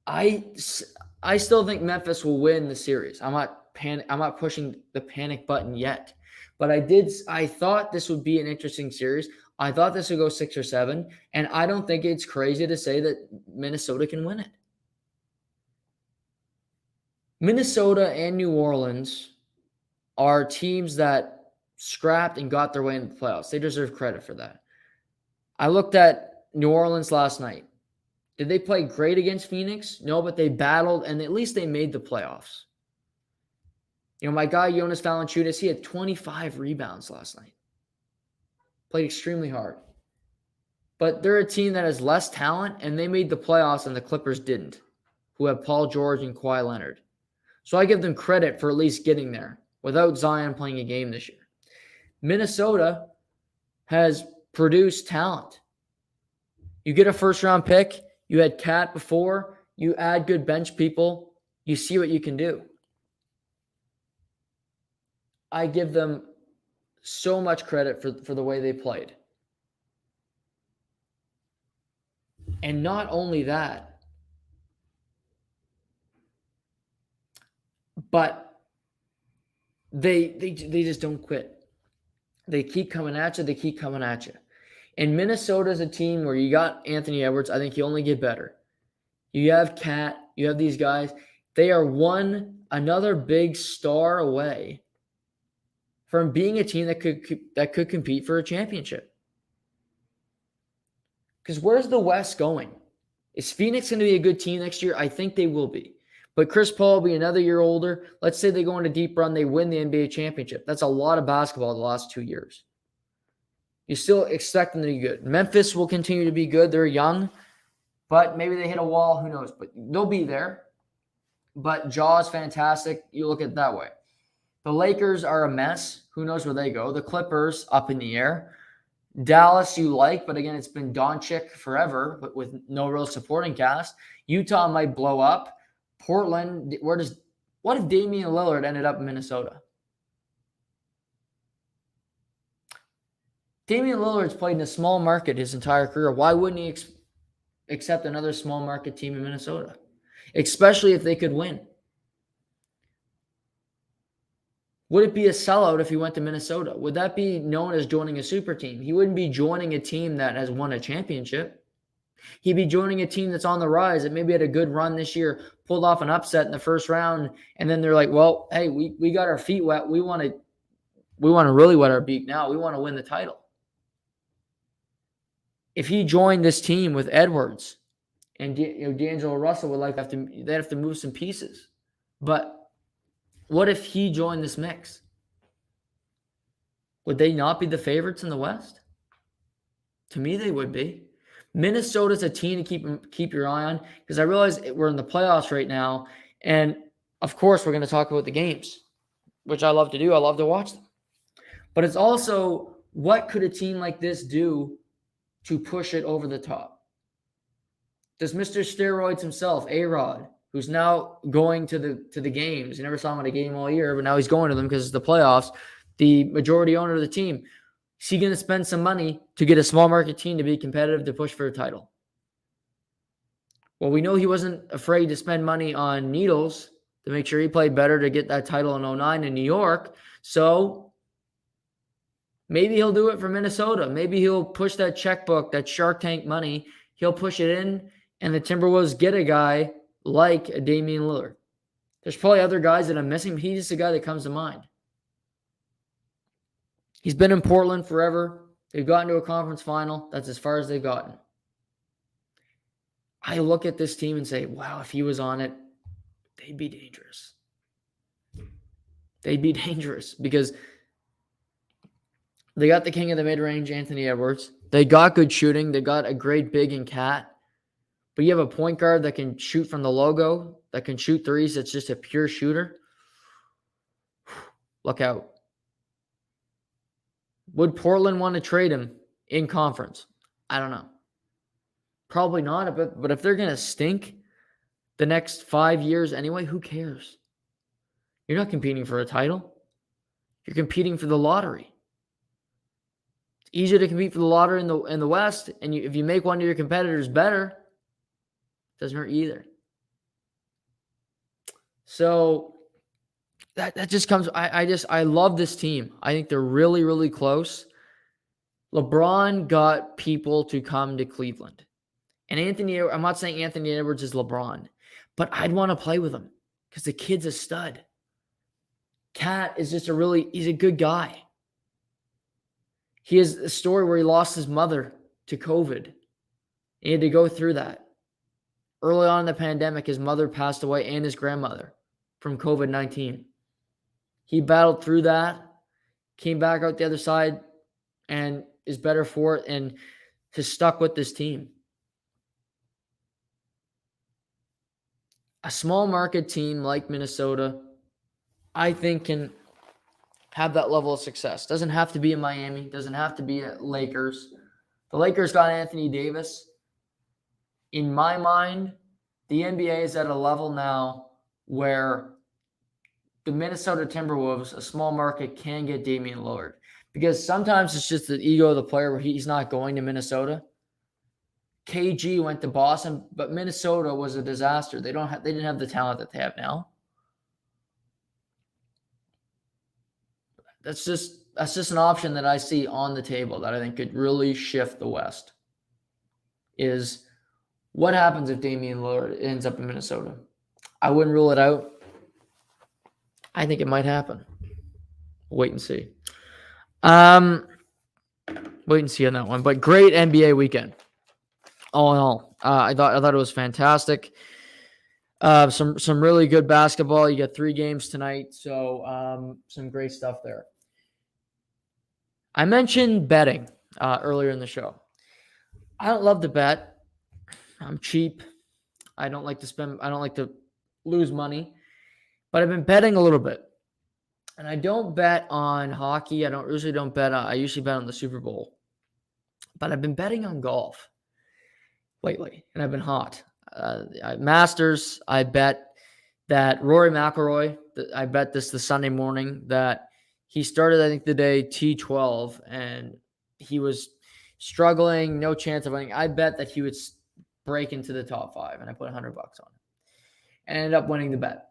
I still think Memphis will win the series. I'm not pushing the panic button yet. But I thought this would be an interesting series. I thought this would go 6 or 7. And I don't think it's crazy to say that Minnesota can win it. Minnesota and New Orleans are teams that scrapped and got their way into the playoffs. They deserve credit for that. I looked at New Orleans last night. Did they play great against Phoenix? No, but they battled, and at least they made the playoffs. My guy Jonas Valanciunas, he had 25 rebounds last night. Played extremely hard. But they're a team that has less talent, and they made the playoffs, and the Clippers didn't, who have Paul George and Kawhi Leonard. So I give them credit for at least getting there without Zion playing a game this year. Minnesota has produced talent. You get a first-round pick. You had Cat before. You add good bench people. You see what you can do. I give them so much credit for the way they played. And not only that, but they just don't quit. They keep coming at you. They keep coming at you. And Minnesota is a team where you got Anthony Edwards. I think you only get better. You have Cat. You have these guys. They are another big star away from being a team that could compete for a championship. Because where's the West going? Is Phoenix going to be a good team next year? I think they will be. But Chris Paul will be another year older. Let's say they go on a deep run. They win the NBA championship. That's a lot of basketball the last 2 years. You still expect them to be good. Memphis will continue to be good. They're young. But maybe they hit a wall. Who knows? But they'll be there. But Jaw's fantastic. You look at it that way. The Lakers are a mess. Who knows where they go? The Clippers, up in the air. Dallas, you like, but again, it's been Doncic forever, but with no real supporting cast. Utah might blow up. Portland, what if Damian Lillard ended up in Minnesota? Damian Lillard's played in a small market his entire career. Why wouldn't he accept another small market team in Minnesota? Especially if they could win. Would it be a sellout if he went to Minnesota? Would that be known as joining a super team? He wouldn't be joining a team that has won a championship. He'd be joining a team that's on the rise, that maybe had a good run this year, pulled off an upset in the first round, and then they're like, well, hey, we got our feet wet. We want to really wet our beak now. We want to win the title. If he joined this team with Edwards and D'Angelo Russell they'd have to move some pieces. But what if he joined this mix? Would they not be the favorites in the West? To me, they would be. Minnesota's a team to keep your eye on, because I realize we're in the playoffs right now, and of course we're going to talk about the games, which I love to do. I love to watch them. But it's also, what could a team like this do to push it over the top? Does Mr. Steroids himself, A-Rod, who's now going to the games. You never saw him at a game all year, but now he's going to them because it's the playoffs. The majority owner of the team, is he going to spend some money to get a small market team to be competitive to push for a title? Well, we know he wasn't afraid to spend money on Needles to make sure he played better to get that title in 2009 in New York. So maybe he'll do it for Minnesota. Maybe he'll push that checkbook, that Shark Tank money. He'll push it in, and the Timberwolves get a guy like a Damian Lillard. There's probably other guys that I'm missing, but he's just a guy that comes to mind. He's been in Portland forever. They've gotten to a conference final. That's as far as they've gotten. I look at this team and say, wow, if he was on it, they'd be dangerous. They'd be dangerous because they got the king of the mid-range, Anthony Edwards. They got good shooting. They got a great big in Cat. But you have a point guard that can shoot from the logo, that can shoot threes, that's just a pure shooter. Look out. Would Portland want to trade him in conference? I don't know. Probably not. But if they're going to stink the next 5 years anyway, who cares? You're not competing for a title. You're competing for the lottery. It's easier to compete for the lottery in the West, and if you make one of your competitors better, doesn't hurt you either. So that just comes. I love this team. I think they're really, really close. LeBron got people to come to Cleveland. And I'm not saying Anthony Edwards is LeBron, but I'd want to play with him because the kid's a stud. Cat is just he's a good guy. He has a story where he lost his mother to COVID. He had to go through that. Early on in the pandemic, his mother passed away and his grandmother from COVID-19. He battled through that, came back out the other side, and is better for it, and has stuck with this team. A small market team like Minnesota, I think, can have that level of success. Doesn't have to be in Miami. Doesn't have to be at Lakers. The Lakers got Anthony Davis. In my mind, the NBA is at a level now where the Minnesota Timberwolves, a small market, can get Damian Lillard. Because sometimes it's just the ego of the player where he's not going to Minnesota. KG went to Boston, but Minnesota was a disaster. They didn't have the talent that they have now. That's just an option that I see on the table that I think could really shift the West. Is what happens if Damian Lillard ends up in Minnesota? I wouldn't rule it out. I think it might happen. Wait and see. Wait and see on that one. But great NBA weekend. All in all, I thought it was fantastic. Some really good basketball. You got 3 games tonight, so some great stuff there. I mentioned betting earlier in the show. I don't love to bet. I'm cheap. I don't like to lose money. But I've been betting a little bit. And I don't bet on hockey. I usually bet on the Super Bowl. But I've been betting on golf lately, and I've been hot. Masters, I bet that Rory McIlroy, I bet this the Sunday morning, that he started, I think, the day T12, and he was struggling, no chance of winning. I bet that he would break into the top 5, and I put $100 on it. And ended up winning the bet.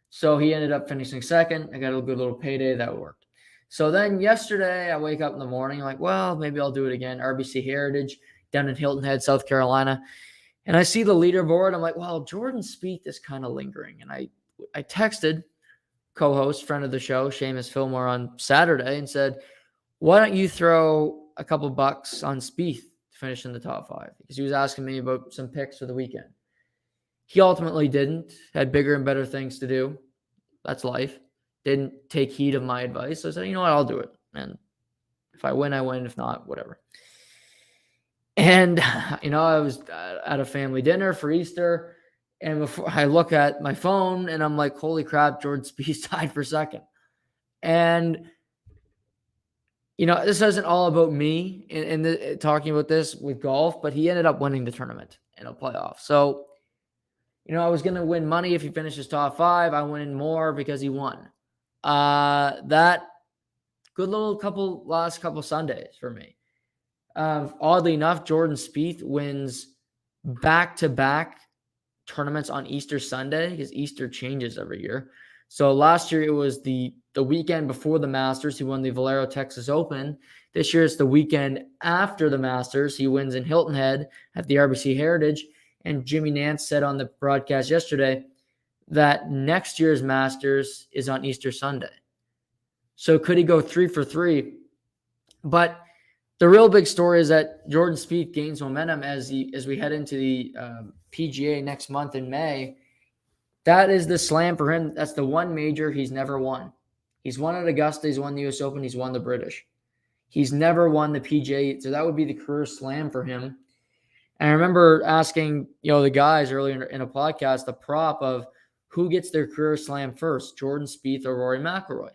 So he ended up finishing second. I got a good little payday. That worked. So then yesterday, I wake up in the morning, like, well, maybe I'll do it again. RBC Heritage down in Hilton Head, South Carolina. And I see the leaderboard. I'm like, well, Jordan Spieth is kind of lingering. And I texted co-host, friend of the show, Seamus Fillmore, on Saturday and said, why don't you throw a couple bucks on Spieth to finish in the top 5? Because he was asking me about some picks for the weekend. He ultimately didn't. Had bigger and better things to do. That's life. Didn't take heed of my advice. So I said, you know what, I'll do it. And if I win, I win. If not, whatever. And, I was at a family dinner for Easter. And before I look at my phone and I'm like, holy crap, Jordan Spieth tied for second. And, this isn't all about me in talking about this with golf, but he ended up winning the tournament in a playoff. So, I was going to win money if he finishes top 5. I win more because he won. That good little last couple Sundays for me. Oddly enough, Jordan Spieth wins back-to-back tournaments on Easter Sunday because Easter changes every year. So last year it was the weekend before the Masters. He won the Valero Texas Open. This year it's the weekend after the Masters. He wins in Hilton Head at the RBC Heritage. And Jimmy Nance said on the broadcast yesterday that next year's Masters is on Easter Sunday. So could he go 3 for 3? But the real big story is that Jordan Spieth gains momentum as we head into the PGA next month in May. That is the slam for him. That's the one major he's never won. He's won at Augusta. He's won the U.S. Open. He's won the British. He's never won the PGA. So that would be the career slam for him. And I remember asking, the guys earlier in a podcast, the prop of who gets their career slam first, Jordan Spieth or Rory McIlroy.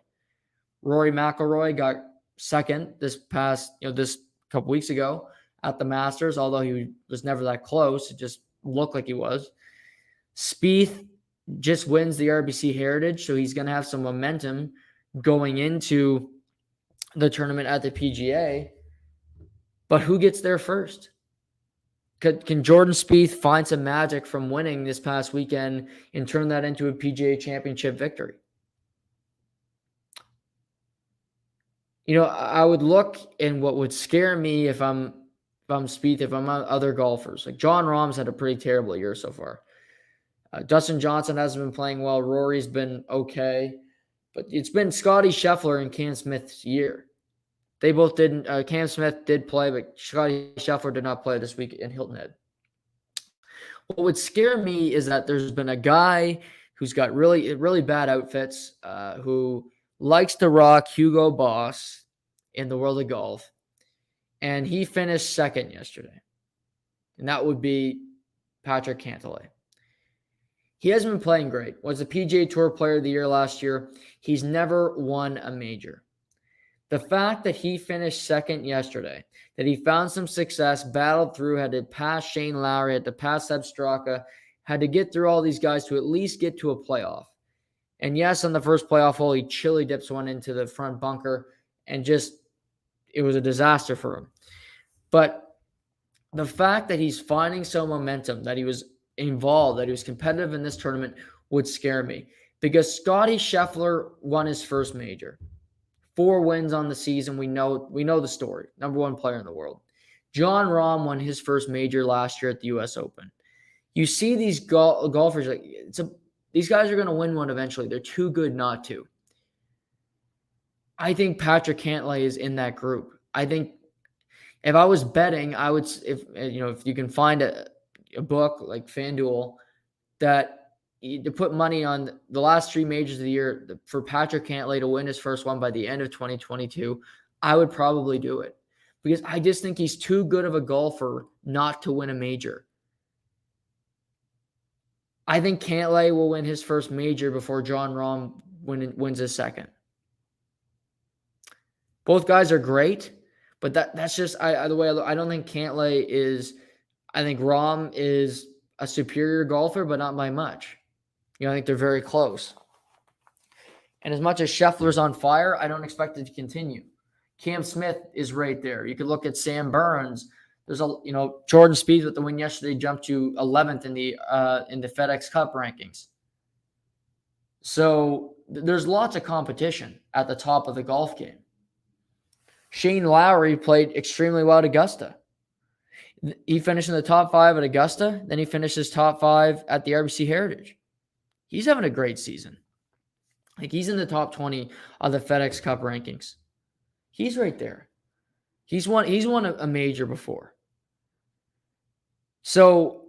Rory McIlroy got second this couple weeks ago at the Masters, although he was never that close. It just looked like he was. Spieth just wins the RBC Heritage, so he's going to have some momentum going into the tournament at the PGA. But who gets there first? Can Jordan Spieth find some magic from winning this past weekend and turn that into a PGA Championship victory? I would look, and what would scare me if I'm Spieth, if I'm other golfers. Like Jon Rahm's had a pretty terrible year so far. Dustin Johnson hasn't been playing well. Rory's been okay. But it's been Scottie Scheffler and Cam Smith's year. They both didn't. Cam Smith did play, but Scottie Scheffler did not play this week in Hilton Head. What would scare me is that there's been a guy who's got really, really bad outfits, who likes to rock Hugo Boss in the world of golf, and he finished second yesterday. And that would be Patrick Cantlay. He hasn't been playing great. Was the PGA Tour Player of the Year last year. He's never won a major. The fact that he finished second yesterday, that he found some success, battled through, had to pass Shane Lowry, had to pass Seb Straka, had to get through all these guys to at least get to a playoff. And yes, on the first playoff hole, he chili dips one into the front bunker and it was a disaster for him. But the fact that he's finding some momentum, that he was involved, that he was competitive in this tournament would scare me. Because Scottie Scheffler won his first major. 4 wins on the season. We know the story. Number 1 player in the world. Jon Rahm won his first major last year at the U.S. Open. You see these golfers, these guys are going to win one eventually. They're too good not to. I think Patrick Cantlay is in that group. I think if I was betting, I would, if you can find a book like FanDuel that to put money on the last 3 majors of the year for Patrick Cantlay to win his first one by the end of 2022, I would probably do it because I just think he's too good of a golfer not to win a major. I think Cantlay will win his first major before Jon Rahm wins his second. Both guys are great, but that's just the way I don't think Cantlay is. I think Rahm is a superior golfer, but not by much. I think they're very close. And as much as Scheffler's on fire, I don't expect it to continue. Cam Smith is right there. You could look at Sam Burns. There's Jordan Spieth with the win yesterday jumped to 11th in the FedEx Cup rankings. So there's lots of competition at the top of the golf game. Shane Lowry played extremely well at Augusta. He finished in the top 5 at Augusta. Then he finishes top 5 at the RBC Heritage. He's having a great season. Like he's in the top 20 of the FedEx Cup rankings. He's right there. He's won a major before. So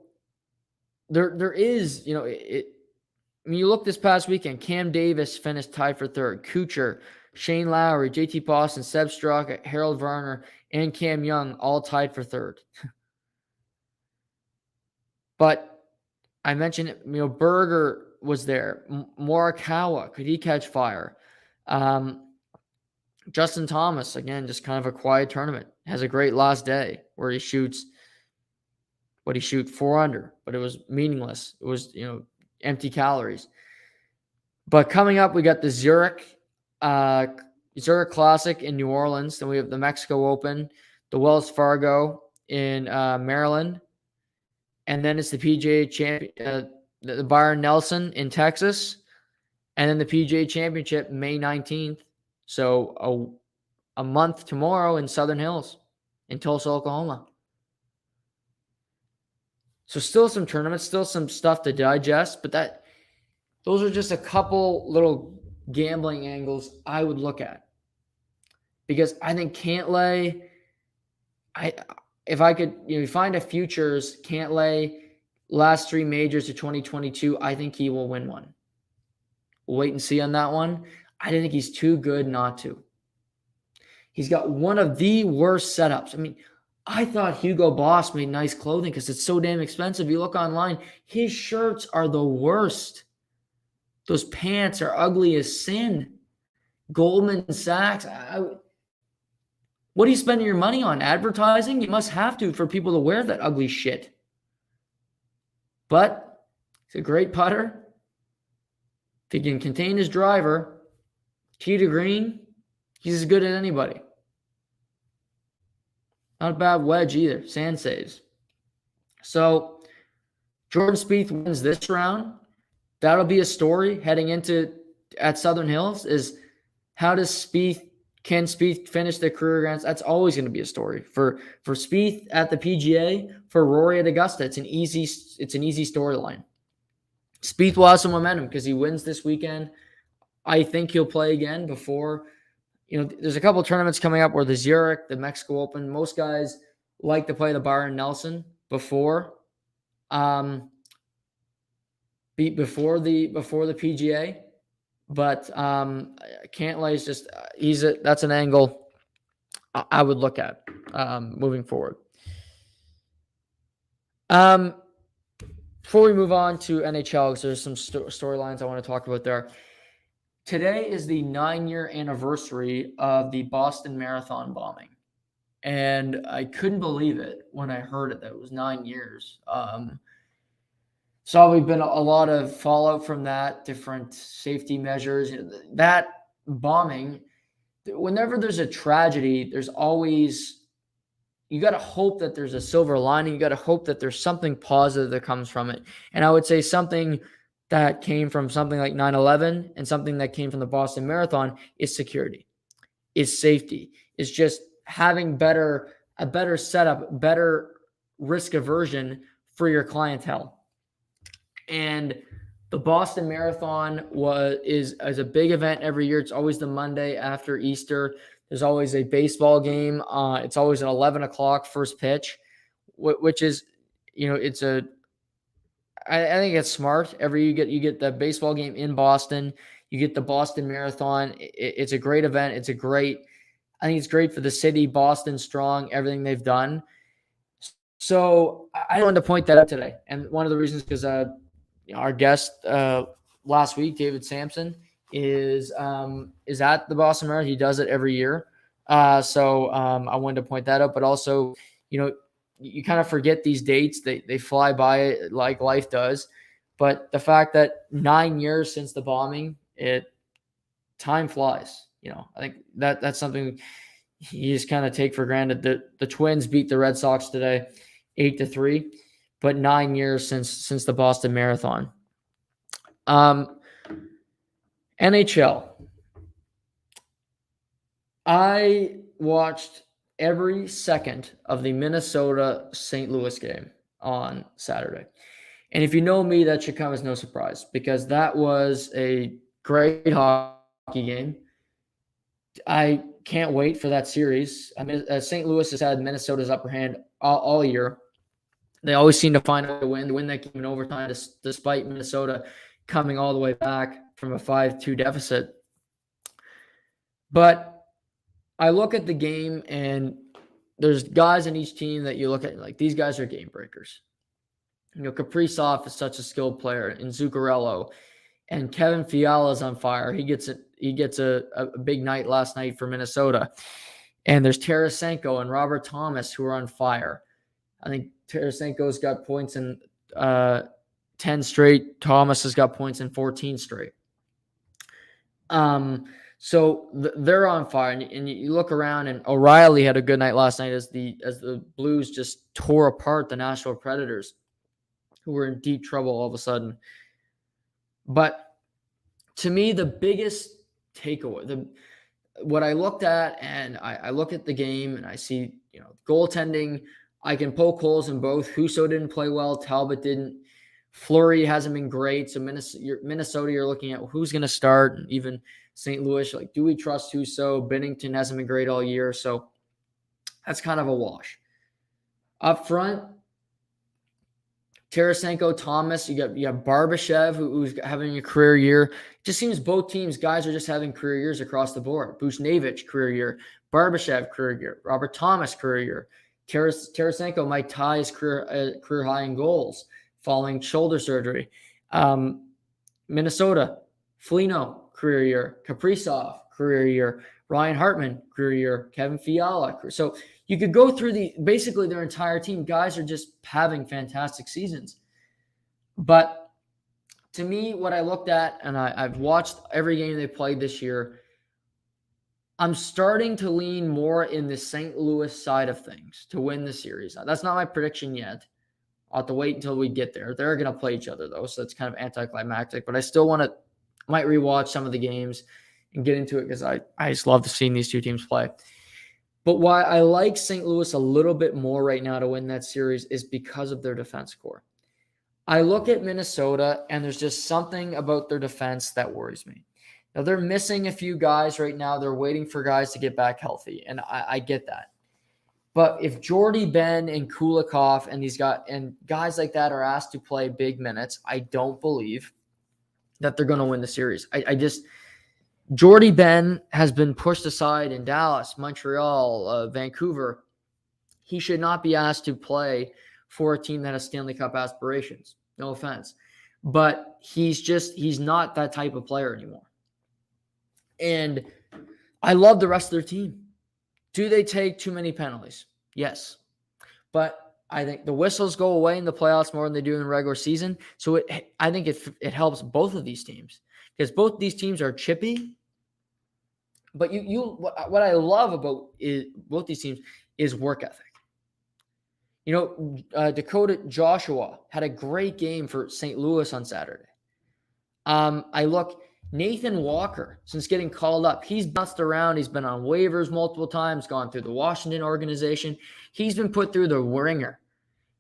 there is, you look this past weekend, Cam Davis finished tied for 3rd. Kuchar, Shane Lowry, JT Boston, Seb Straka, Harold Varner, and Cam Young all tied for 3rd. But I mentioned Berger was there. Morikawa, could he catch fire? Justin Thomas, again, just kind of a quiet tournament. Has a great last day where he shoots 4 under, but it was meaningless. It was, empty calories. But coming up, we got the Zurich Classic in New Orleans. Then we have the Mexico Open, the Wells Fargo in Maryland. And then it's the PGA Champion, the Byron Nelson in Texas. And then the PGA Championship, May 19th. So a month tomorrow in Southern Hills in Tulsa, Oklahoma. So still some tournaments, still some stuff to digest, but those are just a couple little gambling angles I would look at. Because I think Cantlay, if I could find a futures, Cantlay last 3 majors of 2022, I think he will win one. We'll wait and see on that one. I think he's too good not to. He's got one of the worst setups. I mean, I thought Hugo Boss made nice clothing because it's so damn expensive. You look online, his shirts are the worst. Those pants are ugly as sin. Goldman Sachs. What are you spending your money on? Advertising? You must have to for people to wear that ugly shit. But he's a great putter. If he can contain his driver, tee to green, he's as good as anybody. Not a bad wedge either. Sand saves. So Jordan Spieth wins this round. That'll be a story heading into at Southern Hills is how can Spieth finish the career Grands? That's always going to be a story for Spieth at the PGA, for Rory at Augusta. It's an easy storyline. Spieth will have some momentum because he wins this weekend. I think he'll play again before. There's a couple of tournaments coming up where the Zurich, the Mexico Open, most guys like to play the Byron Nelson before the PGA. But Cantlay is just that's an angle I would look at moving forward. Before we move on to NHL, because there's some storylines I want to talk about there. Today is the 9-year anniversary of the Boston Marathon bombing. And I couldn't believe it when I heard it that it was 9 years. So we've been a lot of fallout from that, different safety measures. That bombing, whenever there's a tragedy, there's always, you got to hope that there's a silver lining. You got to hope that there's something positive that comes from it. And I would say something that came from something like 9/11 and something that came from the Boston Marathon is security, is safety, is just having a better setup, better risk aversion for your clientele. And the Boston Marathon is a big event every year. It's always the Monday after Easter. There's always a baseball game. It's always an 11 o'clock first pitch, which is, it's I think it's smart. You get the baseball game in Boston. You get the Boston Marathon. It's a great event. I think it's great for the city. Boston strong, everything they've done. So I wanted to point that out today. And one of the reasons, because our guest last week, David Sampson, is at the Boston Marathon. He does it every year. So I wanted to point that out. But also, you kind of forget these dates. They fly by like life does. But the fact that 9 years since the bombing, time flies. I think that's something you just kind of take for granted. The Twins beat the Red Sox today, 8-3, but 9 years since the Boston Marathon. NHL. I watched every second of the Minnesota-St. Louis game on Saturday. And if you know me, that should come as no surprise, because that was a great hockey game. I can't wait for that series. I mean, St. Louis has had Minnesota's upper hand all year. They always seem to find a way to win that game in overtime, despite Minnesota coming all the way back from a 5-2 deficit. But I look at the game, and there's guys in each team that you look at, like, these guys are game breakers. Kaprizov is such a skilled player, and Zuccarello, and Kevin Fiala is on fire. He gets a big night last night for Minnesota. And there's Tarasenko and Robert Thomas who are on fire. I think Tarasenko's got points in 10 straight. Thomas has got points in 14 straight. So they're on fire. And you look around, and O'Reilly had a good night last night as the Blues just tore apart the Nashville Predators, who were in deep trouble all of a sudden. But to me, the biggest takeaway, what I looked at, and I look at the game and I see, goaltending, I can poke holes in both. Husso didn't play well. Talbot didn't. Fleury hasn't been great. So Minnesota, you're looking at who's going to start. And even St. Louis, like, do we trust Husso? Binnington hasn't been great all year. So that's kind of a wash. Up front, Tarasenko, Thomas, you got Barbashev, who's having a career year. It just seems both teams, guys are just having career years across the board. Buchnevich, career year. Barbashev, career year. Robert Thomas, career year. Tarasenko might tie his career high in goals following shoulder surgery. Minnesota, Foligno, career year. Kaprizov, career year. Ryan Hartman, career year. Kevin Fiala. So you could go through basically their entire team. Guys are just having fantastic seasons. But to me, what I looked at, and I've watched every game they played this year, I'm starting to lean more in the St. Louis side of things to win the series. That's not my prediction yet. I'll have to wait until we get there. They're going to play each other, though, so it's kind of anticlimactic. But I still might rewatch some of the games and get into it, because I just love seeing these two teams play. But why I like St. Louis a little bit more right now to win that series is because of their defense core. I look at Minnesota, and there's just something about their defense that worries me. Now, they're missing a few guys right now. They're waiting for guys to get back healthy, and I get that. But if Jordy, Ben, and Kulikov and guys like that are asked to play big minutes, I don't believe that they're going to win the series. Jordy Ben has been pushed aside in Dallas, Montreal, Vancouver. He should not be asked to play for a team that has Stanley Cup aspirations. No offense. But he's not that type of player anymore. And I love the rest of their team. Do they take too many penalties? Yes. But I think the whistles go away in the playoffs more than they do in the regular season. So I think it helps both of these teams because both these teams are chippy. But what I love about both these teams is work ethic. Dakota Joshua had a great game for St. Louis on Saturday. Nathan Walker, since getting called up, he's bounced around. He's been on waivers multiple times, gone through the Washington organization. He's been put through the ringer.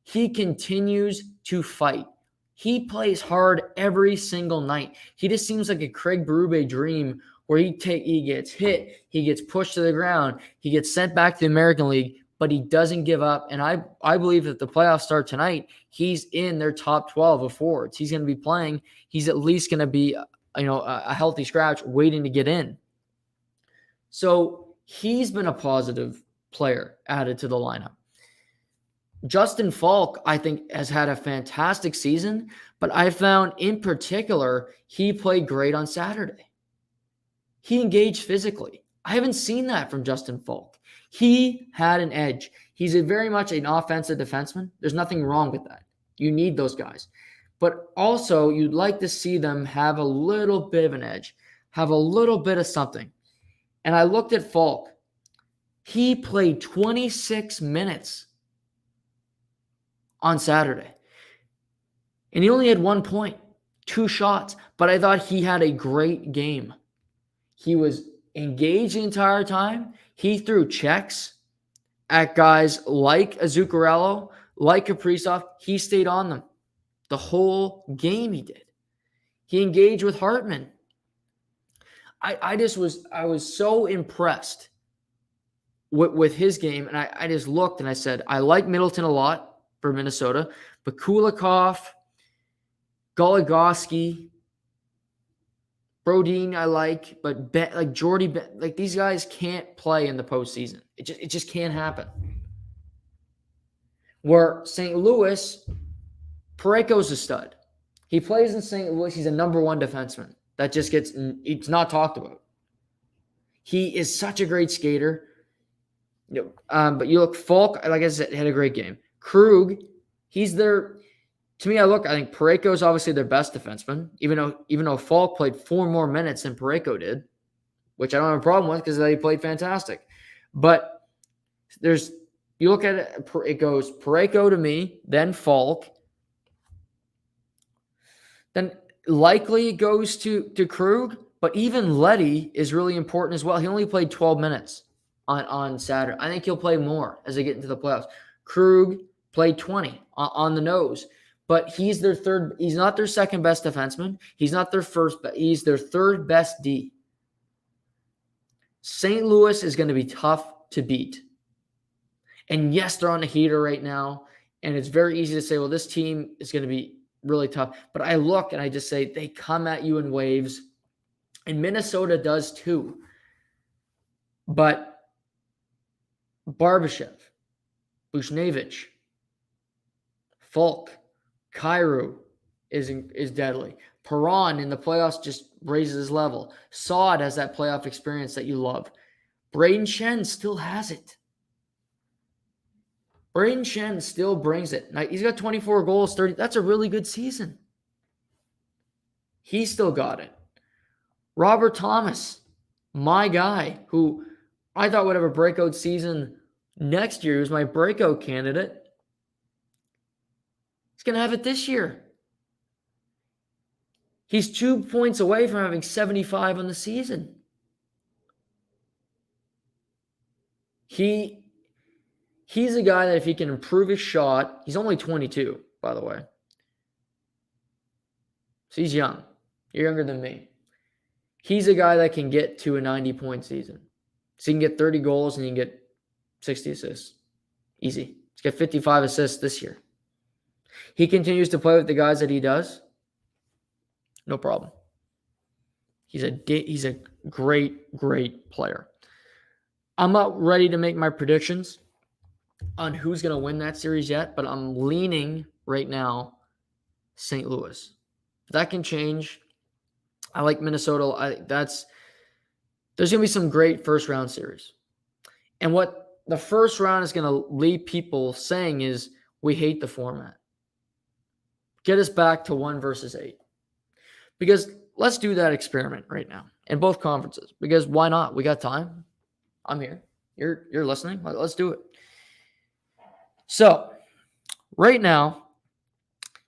He continues to fight. He plays hard every single night. He just seems like a Craig Berube dream where he gets hit, he gets pushed to the ground, he gets sent back to the American League, but he doesn't give up. And I believe that the playoffs start tonight, he's in their top 12 of forwards. He's going to be playing. He's at least going to be, a healthy scratch waiting to get in. So he's been a positive player added to the lineup. Justin Falk, I think, has had a fantastic season, but I found in particular, he played great on Saturday. He engaged physically. I haven't seen that from Justin Falk. He had an edge. He's very much an offensive defenseman. There's nothing wrong with that. You need those guys. But also, you'd like to see them have a little bit of an edge, have a little bit of something. And I looked at Falk. He played 26 minutes on Saturday. And he only had 1 point, 2 shots. But I thought he had a great game. He was engaged the entire time. He threw checks at guys like Zuccarello, like Kaprizov. He stayed on them. The whole game he did. He engaged with Hartman. I was so impressed with his game. And I just looked and I said, I like Middleton a lot for Minnesota, but Kulikov, Goligoski, Brodin I like, but Jordy, these guys can't play in the postseason. It just can't happen. Where St. Louis, Parayko's a stud. He plays in St. Louis. He's a number 1 defenseman. That just it's not talked about. He is such a great skater. But you look, Falk, like I said, had a great game. Krug, he's their, to me, I think Parayko is obviously their best defenseman, even though Falk played 4 more minutes than Parayko did, which I don't have a problem with because he played fantastic. But you look at it goes Parayko to me, then Falk, then likely it goes to Krug, but even Leddy is really important as well. He only played 12 minutes on Saturday. I think he'll play more as they get into the playoffs. Krug played 20 on the nose, but he's their third. He's not their second best defenseman. He's not their first, but he's their third best D. St. Louis is going to be tough to beat. And yes, they're on a heater right now, and it's very easy to say, well, this team is going to be really tough. But I look and I just say they come at you in waves, and Minnesota does too. But Barbashev, Buchnevich, Falk, Kyrou is deadly. Perron in the playoffs just raises his level. Saad has that playoff experience that you love. Braden Shen still has it. Braden Shen still brings it. Now, he's got 24 goals, 30. That's a really good season. He still got it. Robert Thomas, my guy, who I thought would have a breakout season next year. He was my breakout candidate. He's going to have it this year. He's 2 points away from having 75 on the season. He's a guy that if he can improve his shot, he's only 22, by the way. So he's young. You're younger than me. He's a guy that can get to a 90-point season. So he can get 30 goals and he can get 60 assists. Easy. He's got 55 assists this year. He continues to play with the guys that he does. No problem. He's a great, great player. I'm not ready to make my predictions on who's going to win that series yet, but I'm leaning right now St. Louis. That can change. I like Minnesota. There's going to be some great first round series. And what the first round is going to leave people saying is, we hate the format. Get us back to 1 versus 8. Because let's do that experiment right now in both conferences. Because why not? We got time. I'm here. You're listening. Let's do it. So right now,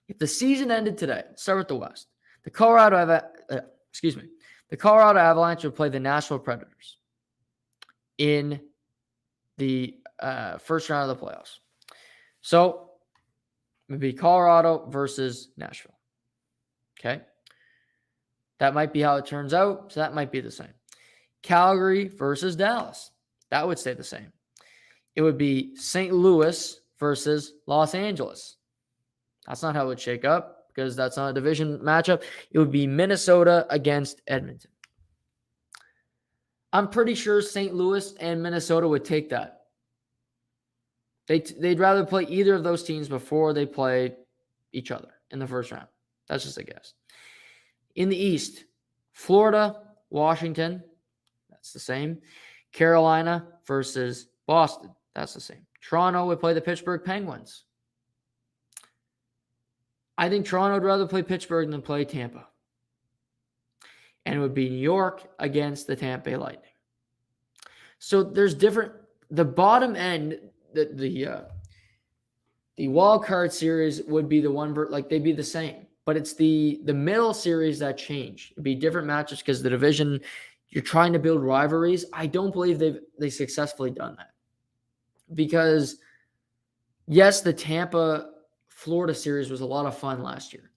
if the season ended today, start with the West. The Colorado Avalanche would play the Nashville Predators in the first round of the playoffs. So it would be Colorado versus Nashville. Okay. That might be how it turns out. So that might be the same. Calgary versus Dallas. That would stay the same. It would be St. Louis versus Los Angeles. That's not how it would shake up because that's not a division matchup. It would be Minnesota against Edmonton. I'm pretty sure St. Louis and Minnesota would take that. They'd rather play either of those teams before they play each other in the first round. That's just a guess. In the East, Florida, Washington, that's the same. Carolina versus Boston, that's the same. Toronto would play the Pittsburgh Penguins. I think Toronto would rather play Pittsburgh than play Tampa. And it would be New York against the Tampa Bay Lightning. So there's different, the bottom end, the wild card series would be the one, they'd be the same. But it's the middle series that change. It'd be different matches because the division, you're trying to build rivalries. I don't believe they've successfully done that. Because, yes, the Tampa-Florida series was a lot of fun last year.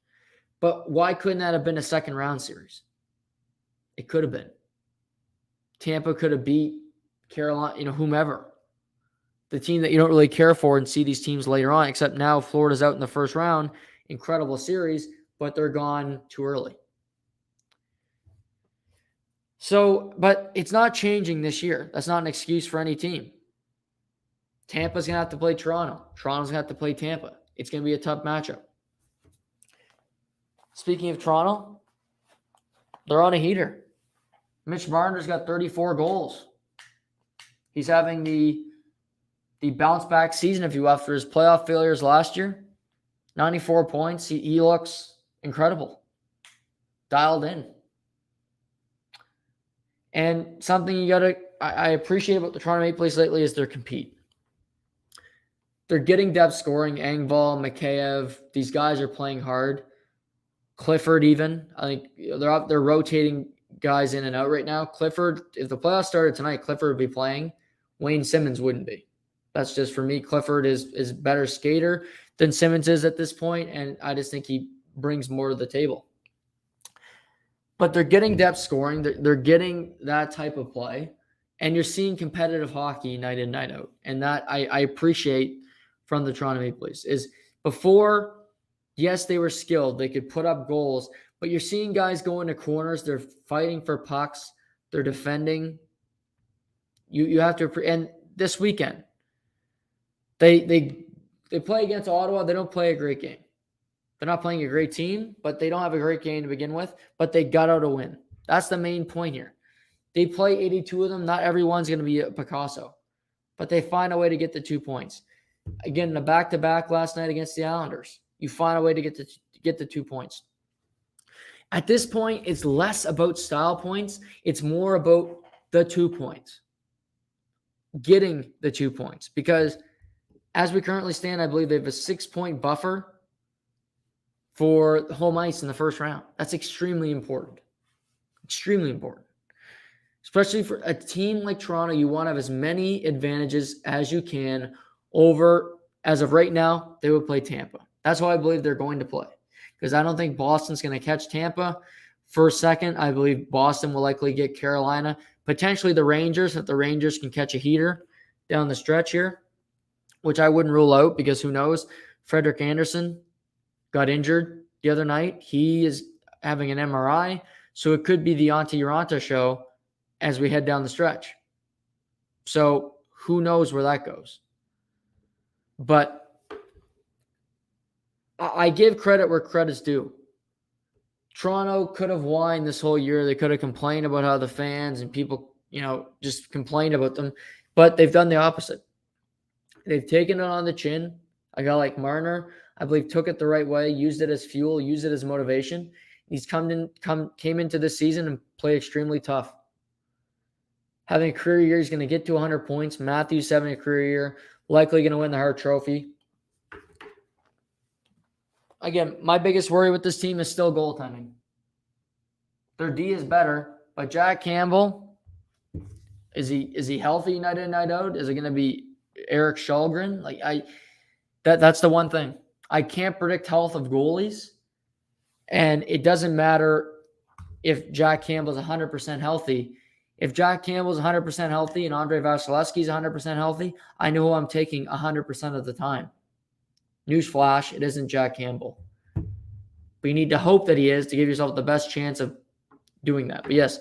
But why couldn't that have been a second round series? It could have been. Tampa could have beat Carolina, whomever. The team that you don't really care for and see these teams later on, except now Florida's out in the first round. Incredible series, but they're gone too early. So, but it's not changing this year. That's not an excuse for any team. Tampa's going to have to play Toronto. Toronto's going to have to play Tampa. It's going to be a tough matchup. Speaking of Toronto, they're on a heater. Mitch Marner's got 34 goals. He's having the bounce back season, if you will, after his playoff failures last year. 94 points. He looks incredible. Dialed in. And something I appreciate about the Toronto Maple Leafs lately is their compete. They're getting depth scoring. Engvall, Mikheyev, these guys are playing hard. Clifford even. I think they're rotating guys in and out right now. Clifford, if the playoffs started tonight, Clifford would be playing. Wayne Simmons wouldn't be. That's just for me. Clifford is a better skater than Simmons is at this point, and I just think he brings more to the table. But they're getting depth scoring. They're getting that type of play, and you're seeing competitive hockey night in, night out. And that I appreciate from the Toronto Maple Leafs. Is before, yes, they were skilled. They could put up goals, but you're seeing guys go into corners. They're fighting for pucks. They're defending. You have to, and this weekend, they play against Ottawa. They don't play a great game. They're not playing a great team, but they don't have a great game to begin with, but they got out a win. That's the main point here. They play 82 of them. Not everyone's going to be a Picasso, but they find a way to get the 2 points. Again, in a back-to-back last night against the Islanders, you find a way to get the 2 points. At this point, it's less about style points. It's more about the 2 points. Getting the 2 points. Because as we currently stand, I believe they have a 6-point buffer for home ice in the first round. That's extremely important. Extremely important. Especially for a team like Toronto, you want to have as many advantages as you can over, as of right now, they would play Tampa. That's why I believe they're going to play. Because I don't think Boston's going to catch Tampa for a second. I believe Boston will likely get Carolina. Potentially the Rangers, if the Rangers can catch a heater down the stretch here, which I wouldn't rule out because who knows? Frederik Andersen got injured the other night. He is having an MRI, so it could be the Antti Raanta show as we head down the stretch. So who knows where that goes? But I give credit where credit's due. Toronto could have whined this whole year. They could have complained about how the fans and people just complain about them. But they've done the opposite. They've taken it on the chin. A guy like Marner, I believe, took it the right way, used it as fuel, used it as motivation. He's came into this season and played extremely tough. Having a career year, he's going to get to 100 points. Matthews having a career year, likely going to win the Hart Trophy. Again, my biggest worry with this team is still goaltending. Their D is better, but Jack Campbell, is he healthy night in, night out? Is it going to be Eric Shalgren? That's the one thing. I can't predict health of goalies, and it doesn't matter if Jack Campbell's 100% healthy. If Jack Campbell's 100% healthy and Andrei Vasilevsky's 100% healthy, I know who I'm taking 100% of the time. Newsflash, it isn't Jack Campbell. But you need to hope that he is to give yourself the best chance of doing that. But yes,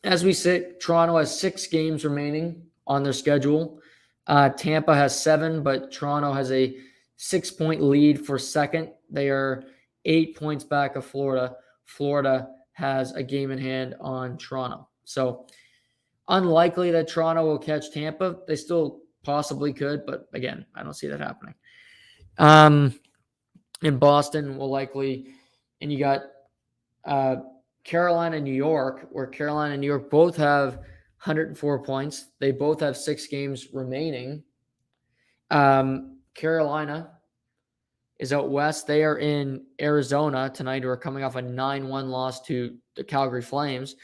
as we sit, Toronto has 6 games remaining on their schedule. Tampa has 7, but Toronto has a 6-point lead for second. They are 8 points back of Florida. Florida has a game in hand on Toronto. So unlikely that Toronto will catch Tampa. They still possibly could, but again, I don't see that happening. In Boston will likely, and you got Carolina and New York, where Carolina and New York both have 104 points. They both have 6 games remaining. Carolina is out west. They are in Arizona tonight, who are coming off a 9-1 loss to the Calgary Flames.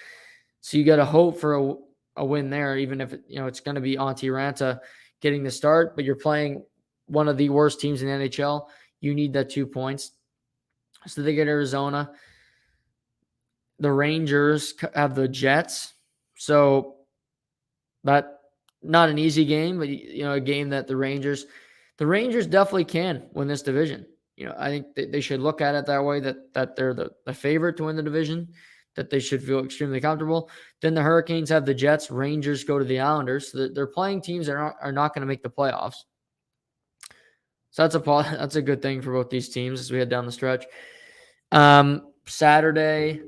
So you got to hope for a win there, even if it's going to be Antti Ranta getting the start, but you're playing one of the worst teams in the NHL. You need that 2 points. So they get Arizona. The Rangers have the Jets. So that not an easy game, but a game that the Rangers definitely can win this division. I think they should look at it that way, that they're the favorite to win the division, that they should feel extremely comfortable. Then the Hurricanes have the Jets. Rangers go to the Islanders. So they're playing teams that are not going to make the playoffs. So that's a good thing for both these teams as we head down the stretch. Saturday,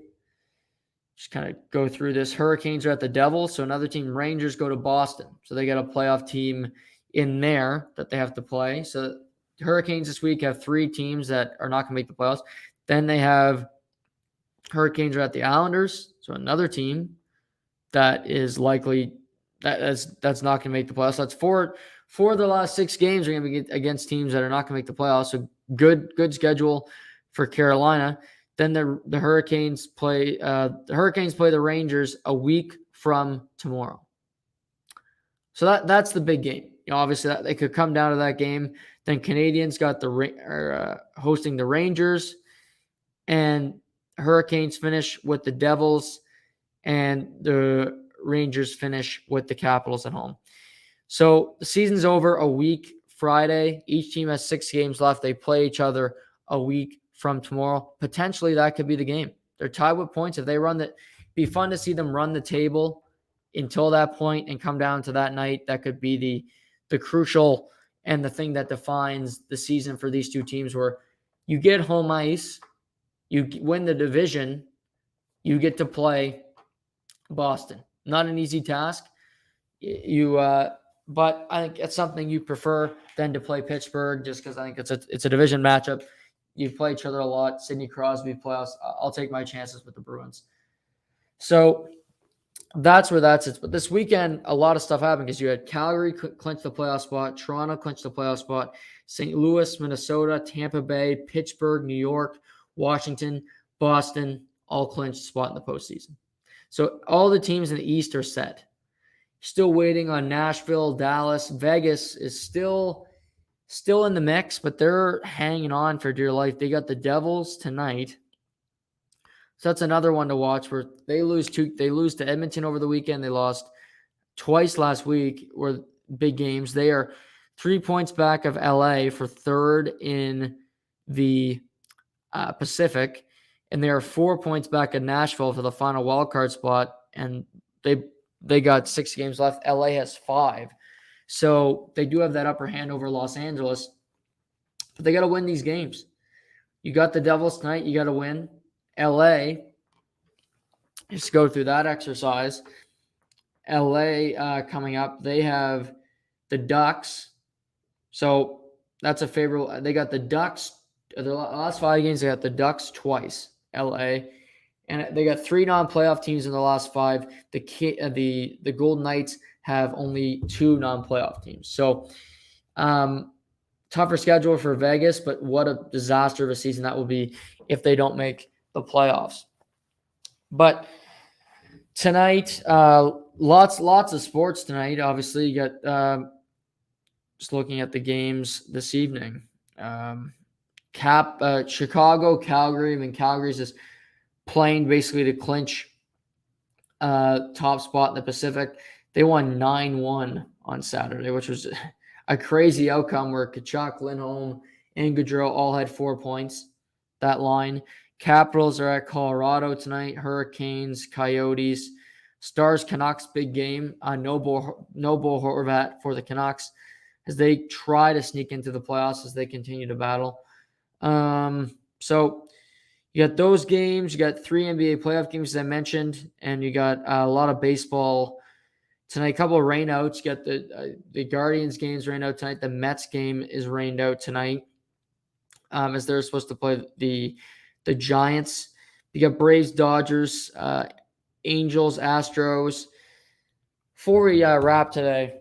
just kind of go through this. Hurricanes are at the Devils. So another team, Rangers, go to Boston. So they got a playoff team in there that they have to play. So the Hurricanes this week have 3 teams that are not going to make the playoffs. Then they have Hurricanes are at the Islanders. So another team that is likely that's not going to make the playoffs. That's 4 of the last 6 games are going to be against teams that are not going to make the playoffs. So good schedule for Carolina. Then the Hurricanes play the Rangers a week from tomorrow. So that's the big game. Obviously they could come down to that game. Then Canadians got hosting the Rangers, and Hurricanes finish with the Devils, and the Rangers finish with the Capitals at home. So the season's over a week Friday. Each team has 6 games left. They play each other a week from tomorrow. Potentially that could be the game. They're tied with points. If they run that, be fun to see them run the table until that point and come down to that night. That could be the crucial and the thing that defines the season for these two teams, where you get home ice, you win the division, you get to play Boston. Not an easy task. But I think it's something you prefer than to play Pittsburgh, just because I think it's a division matchup. You play each other a lot. Sidney Crosby playoffs. I'll take my chances with the Bruins. So that's where that's it. But this weekend, a lot of stuff happened, because you had Calgary clinch the playoff spot, Toronto clinch the playoff spot, St. Louis, Minnesota, Tampa Bay, Pittsburgh, New York, Washington, Boston, all clinched spot in the postseason. So all the teams in the East are set. Still waiting on Nashville, Dallas. Vegas is still in the mix, but they're hanging on for dear life. They got the Devils tonight. So that's another one to watch, where they lose to Edmonton over the weekend. They lost twice last week, were big games. They are 3 points back of LA for third in the Pacific, and they are 4 points back of Nashville for the final wildcard spot, and they got 6 games left. LA has 5. So they do have that upper hand over Los Angeles, but they got to win these games. You got the Devils tonight. You got to win. LA Just go through that exercise. LA coming up, they have the Ducks. So that's a favorable. They got the Ducks. The last 5 games, they got the Ducks twice. LA, and they got 3 non-playoff teams in the last 5. The Golden Knights have only 2 non-playoff teams. So tougher schedule for Vegas, but what a disaster of a season that will be if they don't make the playoffs. But tonight, lots of sports tonight. Obviously, you got just looking at the games this evening. Chicago, Calgary. I mean, Calgary's just playing basically to clinch top spot in the Pacific. They won 9-1 on Saturday, which was a crazy outcome where Tkachuk, Lindholm, and Gaudreau all had 4 points. That line. Capitals are at Colorado tonight. Hurricanes, Coyotes. Stars, Canucks, big game. Noble Horvat for the Canucks as they try to sneak into the playoffs as they continue to battle. So you got those games. You got 3 NBA playoff games, as I mentioned, and you got a lot of baseball tonight. A couple of rainouts. You got the Guardians games rained out tonight. The Mets game is rained out tonight as they're supposed to play the Giants. You got Braves, Dodgers, Angels, Astros. Before we wrap today,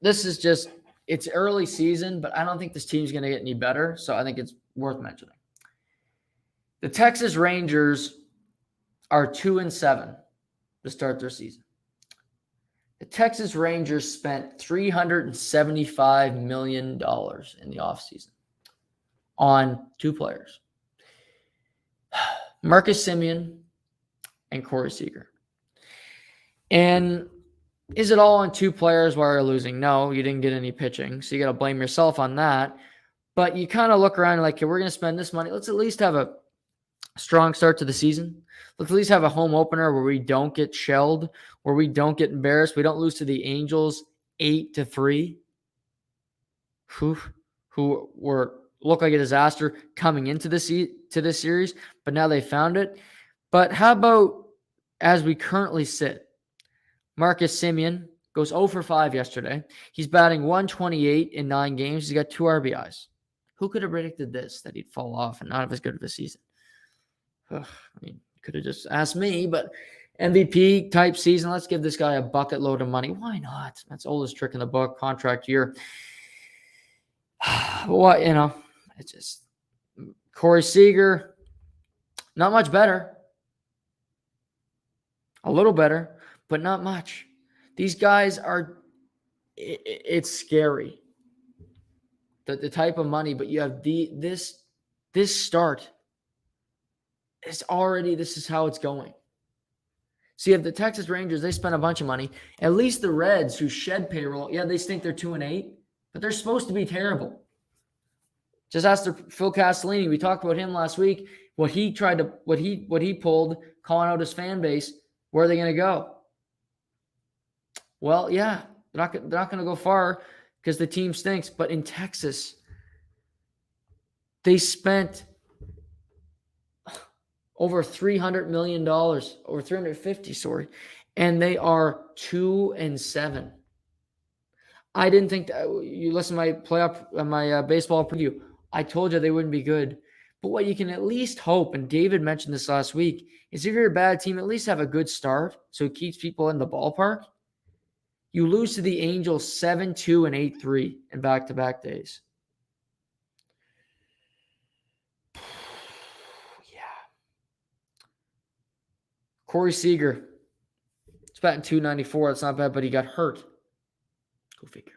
this is just, it's early season, but I don't think this team's going to get any better, so I think it's worth mentioning. The Texas Rangers are 2-7 to start their season. The Texas Rangers spent $375 million in the offseason on 2 players, Marcus Semien and Corey Seager. And is it all on 2 players while you're losing? No, you didn't get any pitching, so you got to blame yourself on that. But you kind of look around and like, okay, we're going to spend this money. Let's at least have a strong start to the season. Let's at least have a home opener where we don't get shelled, where we don't get embarrassed. We don't lose to the Angels 8-3, who look like a disaster coming into this series, but now they found it. But how about as we currently sit? Marcus Semien goes 0 for 5 yesterday. He's batting .128 in 9 games. He's got 2 RBIs. Who could have predicted this, that he'd fall off and not have as good of a season? I mean, could have just asked me, but MVP type season. Let's give this guy a bucket load of money. Why not? That's the oldest trick in the book, contract year. What, it's just Corey Seager, not much better. A little better, but not much. These guys it's scary. The type of money, but you have this start. This is how it's going. So you have the Texas Rangers, they spent a bunch of money. At least the Reds, who shed payroll, they think they're 2-8, but they're supposed to be terrible. Just ask Phil Castellini. We talked about him last week. What he pulled, calling out his fan base. Where are they going to go? Well, yeah, they're not going to go far because the team stinks. But in Texas, they spent over $300 million, over $350, and they are 2-7. I didn't think that. You listen to my baseball preview. I told you they wouldn't be good. But what you can at least hope, and David mentioned this last week, is if you're a bad team, at least have a good start so it keeps people in the ballpark. You lose to the Angels 7-2 and 8-3 in back-to-back days. Yeah. Corey Seager. It's batting .294. That's not bad, but he got hurt. Go figure.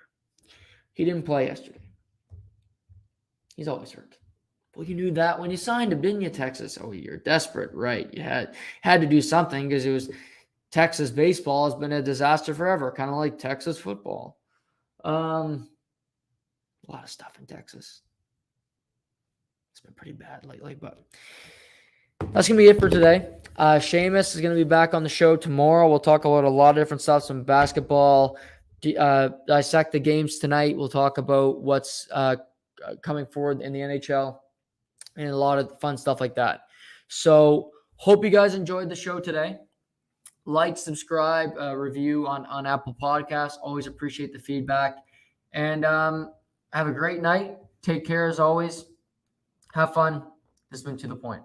He didn't play yesterday. He's always hurt. Well, you knew that when you signed him, didn't you, Texas? Oh, you're desperate, right? You had to do something because it was Texas baseball has been a disaster forever, kind of like Texas football. A lot of stuff in Texas. It's been pretty bad lately, but that's going to be it for today. Seamus is going to be back on the show tomorrow. We'll talk about a lot of different stuff, some basketball, dissect the games tonight. We'll talk about what's coming forward in the NHL and a lot of fun stuff like that. So Hope you guys enjoyed the show today. Like, subscribe, review on Apple Podcasts. Always appreciate the feedback. And have a great night. Take care as always. Have fun. This has been To The Point.